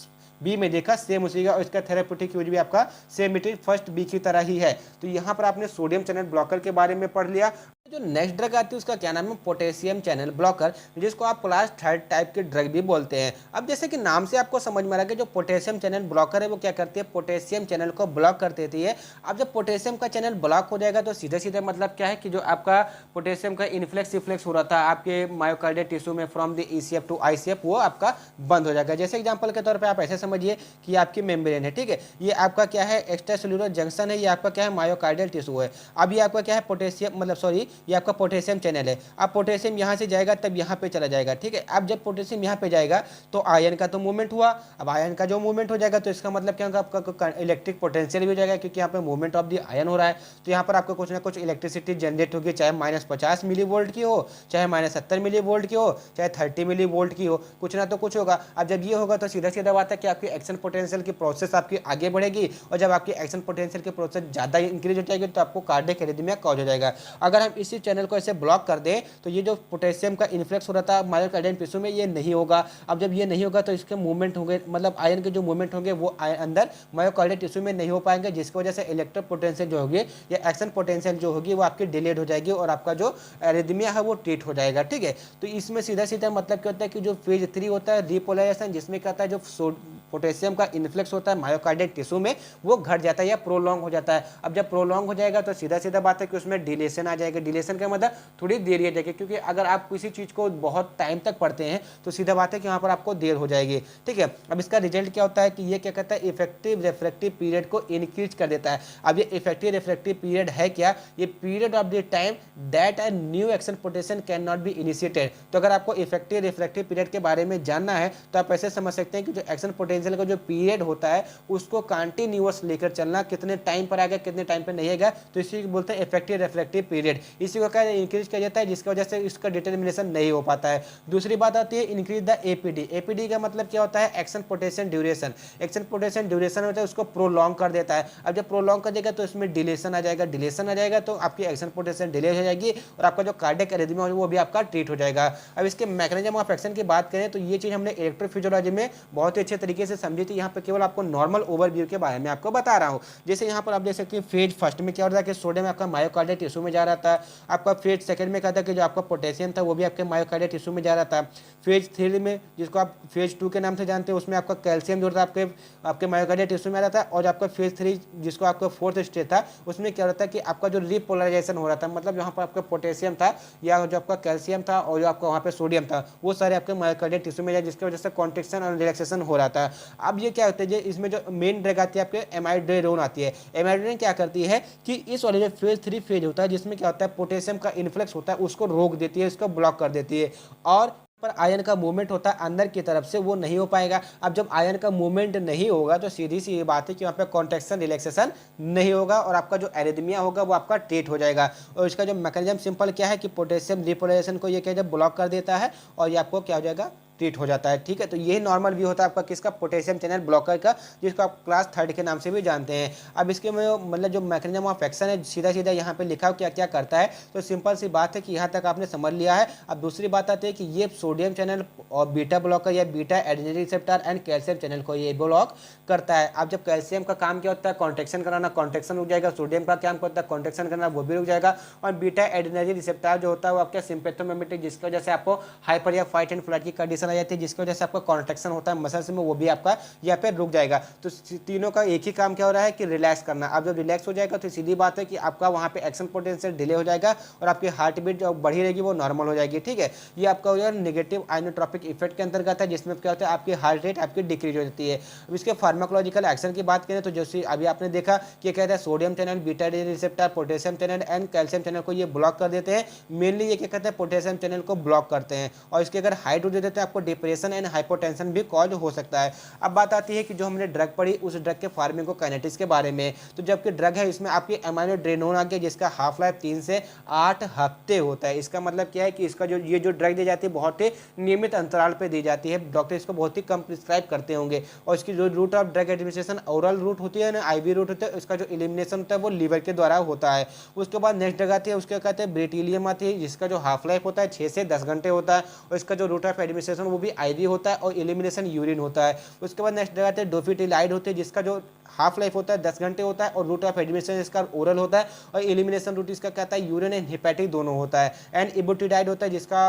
बी में देखा सेम उसी का, और इसका थेराप्यूटिक यूज भी आपका same it is first B की तरह ही है। तो यहाँ पर आपने सोडियम चैनल ब्लॉकर के बारे में पढ़ लिया। जो नेक्स्ट ड्रग आती है उसका क्या नाम है, पोटेशियम चैनल ब्लॉकर, जिसको आप क्लास थर्ड टाइप की ड्रग भी बोलते हैं। अब जैसे कि नाम से आपको समझ में आ रहा है कि जो पोटेशियम चैनल ब्लॉकर है वो क्या करती है, पोटेशियम चैनल को ब्लॉक कर देती है। अब जब पोटेशियम का चैनल ब्लॉक हो जाएगा तो सीधे सीधे मतलब क्या है कि जो आपका पोटेशियम का इन्फ्लेक्स रिफ्लेक्स हो रहा था आपके मायोकार्डियल टिश्यू में from the ECF to ICF, वो आपका बंद हो जाएगा। जैसे एग्जाम्पल के तौर पर आप ऐसे समझिए कि आपकी मेम्ब्रेन है, ठीक है, ये आपका क्या है, एक्स्ट्रा सेल्यूलर जंक्शन है, ये आपका क्या है, मायोकार्डियल टिश्यू है। अब ये आपका क्या है, पोटेशियम मतलब सॉरी ये आपका पोटेशियम चैनल है। अब पोटेशियम यहाँ से जाएगा तब यहाँ पे चला जाएगा, ठीक है। अब जब पोटेशियम यहाँ पे जाएगा तो आयन का तो मूवमेंट हुआ। अब आयन का जो मूवमेंट हो जाएगा तो इसका मतलब क्या होगा, आपका इलेक्ट्रिक पोटेंशियल भी हो जाएगा, क्योंकि यहाँ पे मूवमेंट ऑफ द आयन हो रहा है। तो यहाँ पर आपको कुछ ना कुछ इलेक्ट्रिसिटी जनरेट होगी, चाहे -50 मिली वोल्ट की हो, चाहे -70 मिली वोल्ट की हो, चाहे 30 मिली वोल्ट की हो, कुछ ना तो कुछ होगा। अब जब ये होगा तो सीधा सीधा बात है कि आपकी एक्शन पोटेंशियल की प्रोसेस आपकी आगे बढ़ेगी, और जब आपकी एक्शन पोटेंशियल की प्रोसेस ज़्यादा इंक्रीज हो जाएगी तो आपको कार्डियक एरिथमिया कॉज हो जाएगा। अगर हम इसी चैनल को ऐसे ब्लॉक कर दें तो ये जो पोटेशियम का इन्फ्लेक्स हो रहा था मायोकार्डियल टिश्यू में, ये नहीं होगा। अब जब ये नहीं होगा तो इसके मूवमेंट होंगे, मतलब आयन के जो मूवमेंट होंगे वो अंदर मायोकार्डियल टिश्यू में नहीं हो पाएंगे, जिसकी वजह से इलेक्ट्रो पोटेंशियल जो होगी या एक्शन पोटेंशियल जो होगी वो आपकी डिलेड हो जाएगी और आपका जो एरिथमिया है वो ट्रीट हो जाएगा, ठीक है। तो इसमें सीधा सीधा मतलब क्या होता है कि जो फेज 3 होता है रिपोलराइजेशन, जिसमें क्या होता है जो पोटेशियम का इन्फ्लेक्स होता है मायोकार्डियल टिश्यू में वो घट जाता है या प्रोलॉन्ग हो जाता है। अब जब प्रोलॉन्ग हो जाएगा तो सीधा सीधा बात है कि उसमें डिलेशन आ जाएगा। डिलेशन का मतलब थोड़ी देरी आ जाएगी, क्योंकि अगर आप किसी चीज़ को बहुत टाइम तक पढ़ते हैं तो सीधा बात है कि वहाँ पर आपको देर हो जाएगी, ठीक है। अब इसका रिजल्ट क्या होता है कि ये क्या कहता है, इफेक्टिव रिफ्रैक्टिव पीरियड को इंक्रीज कर देता है। अब ये इफेक्टिव रिफ्रैक्टिव पीरियड है क्या, ये period of the time that a new action potential can not be initiated. तो अगर आपको इफेक्टिव रिफ्रैक्टिव पीरियड के बारे में जानना है तो आप ऐसे समझ सकते हैं कि जो एक्शन पोटेंशियल का जो पीरियड होता है उसको कंटिन्यूअस लेकर चलना, कितने टाइम पर आएगा कितने टाइम पर नहीं आएगा, तो इसी को बोलते हैं इफेक्टिव रिफ्रैक्टिव पीरियड। इसी को क्या इंक्रीज किया जाता है, जिसकी वजह से इसका डिटर्मिनेशन नहीं हो पाता है। दूसरी बात आती है इंक्रीज द एपीडी। एपीडी का मतलब क्या होता है, action potential duration. Action potential duration होता है उसको प्रोलॉन्ग कर देता है। अब जब प्रोलॉन्ग कर देगा तो इसमें डिलेशन आ जाएगा, डिलेशन आ जाएगा तो आपकी एक्शन पोटेंशियल डिले हो जाएगी और आपका जो कार्डियक एरिथमिया वो भी आपका ट्रीट हो जाएगा। अब इसके मैकेनिज्म ऑफ एक्शन की बात करें तो ये चीज़ हमने इलेक्ट्रोफिजियोलॉजी में बहुत ही अच्छे तरीके से समझी थी। यहाँ पे केवल आपको नॉर्मल ओवरव्यू के बारे में आपको बता रहा हूँ। जैसे यहाँ पर आप देख सकते हैं फेज फर्स्ट में क्या हो रहा था कि सोडियम आपका मायोकार्डियल टिश्यू में जा रहा था। आपका फेज सेकंड में क्या था कि जो आपका पोटेशियम था वो भी आपके मायोकार्डियल टिश्यू में जा रहा था। फेज 3 में जिसको आप फेज 2 के नाम से जानते हैं उसमें आपका कैल्शियम जो था आपके मायोकार्डियल टिश्यू में आ रहा था। और आपका फेज 3 जिसको आपका फोर्थ स्टेज था उसमें क्या हो रहा था कि आपका जो रिपोलराइजेशन हो रहा था, मतलब यहाँ पर आपका पोटेशियम था या जो आपका कैल्शियम था और जो आपका वहाँ पे सोडियम था वो सारे आपके मायोकार्डियल टिश्यू में जाए, जिसकी वजह से कॉन्ट्रैक्शन और रिलैक्सेशन हो रहा था। अब ये क्या होता है, इसमें जो मेन ड्रग आती है आपके एमाइड्रेरोन आती है। एमाइड्रेरोन क्या करती है कि इस वाले जो फेज 3 फेज होता है जिसमें क्या होता है पोटेशियम का इन्फ्लेक्स होता है उसको रोक देती है, इसको ब्लॉक कर देती है और पर आयन का मूवमेंट होता है अंदर की तरफ से वो नहीं हो पाएगा। अब जब आयन का मूवमेंट नहीं होगा तो सीधी सी बात है कि वहाँ पे कॉन्ट्रैक्शन रिलैक्सेशन नहीं होगा और आपका जो एरिथमिया होगा वो आपका ट्रीट हो जाएगा। और इसका जो मैकेनिज्म सिंपल क्या है कि पोटेशियम रिपोलराइजेशन को ये क्या ब्लॉक कर देता है और ये आपको क्या हो जाएगा, ट्रीट हो जाता है, ठीक है। तो यही नॉर्मल व्यू होता है आपका किसका, पोटेशियम चैनल ब्लॉकर का, जिसको आप क्लास थर्ड के नाम से भी जानते हैं। अब इसके में मतलब जो मैकेनिज्म ऑफ एक्शन है सीधा सीधा यहाँ पे लिखा हो क्या क्या करता है, तो सिंपल सी बात है कि यहाँ तक आपने समझ लिया है। अब दूसरी बात आती है कि ये सोडियम चैनल और बीटा ब्लॉकर या beta adenine receptor and calcium channel को ये ब्लॉक करता है। अब जब कैल्शियम का काम क्या होता है, कॉन्ट्रैक्शन कराना, कॉन्ट्रैक्शन रुक जाएगा। सोडियम का काम होता है कॉन्ट्रैक्शन करना, वो भी रुक जाएगा। और बीटा एडेनिन रिसेप्टर जो होता है वो आपका सिम्पैथोमिमेटिक, जिसकी वजह से आपको हाइपर या फाइट एंड फ्लाइट की कंडीशन आ जाती है, जिसकी वजह से आपका कॉन्ट्रैक्शन होता है मसल्स में, वो भी आपका यहाँ पे रुक जाएगा। तो तीनों का एक ही काम क्या हो रहा है कि रिलैक्स करना। अब जब रिलैक्स हो जाएगा तो सीधी बात है कि आपका वहाँ पे एक्शन पोटेंशियल डिले हो जाएगा और आपकी हार्ट बीट जो बढ़ी रहेगी वो नॉर्मल हो जाएगी, ठीक है। ये आपका हो जाएगा नेगेटिव आइनोट्रोपिक इफेक्ट के अंतर्गत है, जिसमें क्या होता है आपकी हार्ट रेट आपकी डिक्रीज हो जाती है। अब इसके फार्माकोलॉजिकल एक्शन की बात करें तो जैसे अभी आपने देखा कि कहता है sodium channel, beta receptor, potassium channel and calcium channel को ये ब्लॉक कर देते हैं। मेनली ये क्या कहते हैं पोटेशियम चैनल को ब्लॉक करते हैं और इसके अगर हाइट हो जाते हैं आपको डिप्रेशन एंड हाइपोटेंशन भी कॉज हो सकता है। अब बात आती है कि जो हमने ड्रग पढ़ी उस ड्रग के फार्माकोकाइनेटिक्स के बारे में, तो जबकि ड्रग है इसमें आपकी एमाइनोड्रेनोन आ गया जिसका हाफ लाइफ 3 से 8 हफ्ते होता है। इसका मतलब क्या है कि इसका जो ये जो ड्रग दी जाती है बहुत ही नियमित अंतराल पर दी जाती है, डॉक्टर इसको बहुत ही कम प्रिस्क्राइब करते होंगे। और इसकी जो route of drug administration oral route होती है ना, आईवी रूट होता है, इसका जो एलिमिनेशन होता है वो लीवर के द्वारा होता है। उसके बाद नेक्स्ट ड्रग आती है उसके कहते हैं ब्रेटिलियम आती है, जिसका जो हाफ लाइफ होता है 6 से 10 घंटे होता है और इसका जो रूट ऑफ एडमिनिस्ट्रेशन वो भी आईवी होता है, और एलिमिनेशन यूरिन होता है। उसके बाद नेक्स्ट जगह है डोफिटिलाइड होती है, जिसका जो हाफ लाइफ होता है 10 घंटे होता है, और रूट ऑफ एडमिनिस्ट्रेशन इसका ओरल होता है, और एलिमिनेशन रूट इसका कहता है यूरिन एंड हेपेटिक दोनों होता है। एंड इबुटिडाइड होता है, जिसका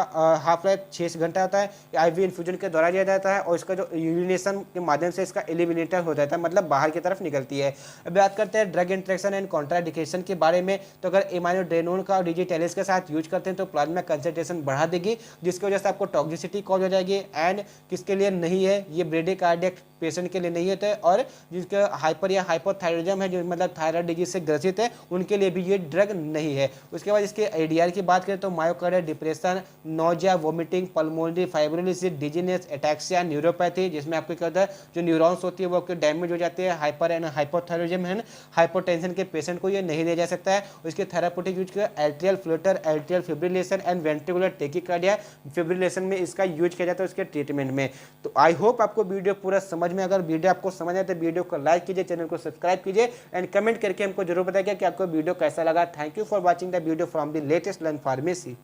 हाफ लाइफ 6 घंटा होता है, आईवी इन्फ्यूजन के द्वारा दिया जाता है, और इसका जो यूरिनेशन के माध्यम से इसका एलिमिनेटर हो जाता है, मतलब बाहर की तरफ निकलती है। अब बात करते हैं ड्रग इंट्रैक्शन एंड कॉन्ट्राडिकेशन के बारे में। तो अगर इमाइनोड्रेनोन का डिजिटेलिस के साथ यूज करते हैं तो प्लाज्मा कंसंट्रेशन बढ़ा देगी, जिसकी वजह से आपको टॉक्सिसिटी कॉज हो जाएगी। एंड किसके लिए नहीं है, ये ब्रेडिकार्डियक पेशेंट के लिए नहीं होता है, और जिसका हाइपर या हाइपोथायरॉइडिज्म है, जो मतलब थायराइड डिजीज से ग्रसित है, उनके लिए भी ये ड्रग नहीं है। उसके बाद इसके एडीआर की बात करें तो myocardial depression, nausea, vomiting, pulmonary fibrolysis, dizziness, ataxia, neuropathy, जिसमें आपको क्या होता है, जो न्यूरॉन्स होती है वो आपके डैमेज हो जाती है, हाइपर एंड हाइपोथायरॉइडिज्म है, हाइपोटेंशन के पेशेंट को ये नहीं दिया जा सकता है। उसके थेराप्यूटिक यूज का atrial Flutter, atrial fibrillation and ventricular tachycardia fibrillation में इसका यूज किया जाता है उसके ट्रीटमेंट में। तो आई होप आपको वीडियो पूरा समझ में, अगर वीडियो आपको समझ आए तो वीडियो को लाइक कीजिए, चैनल को सब्सक्राइब कीजिए, एंड कमेंट करके हमको जरूर बताइए कि आपको वीडियो कैसा लगा। Thank you for watching the video from the latest learn pharmacy.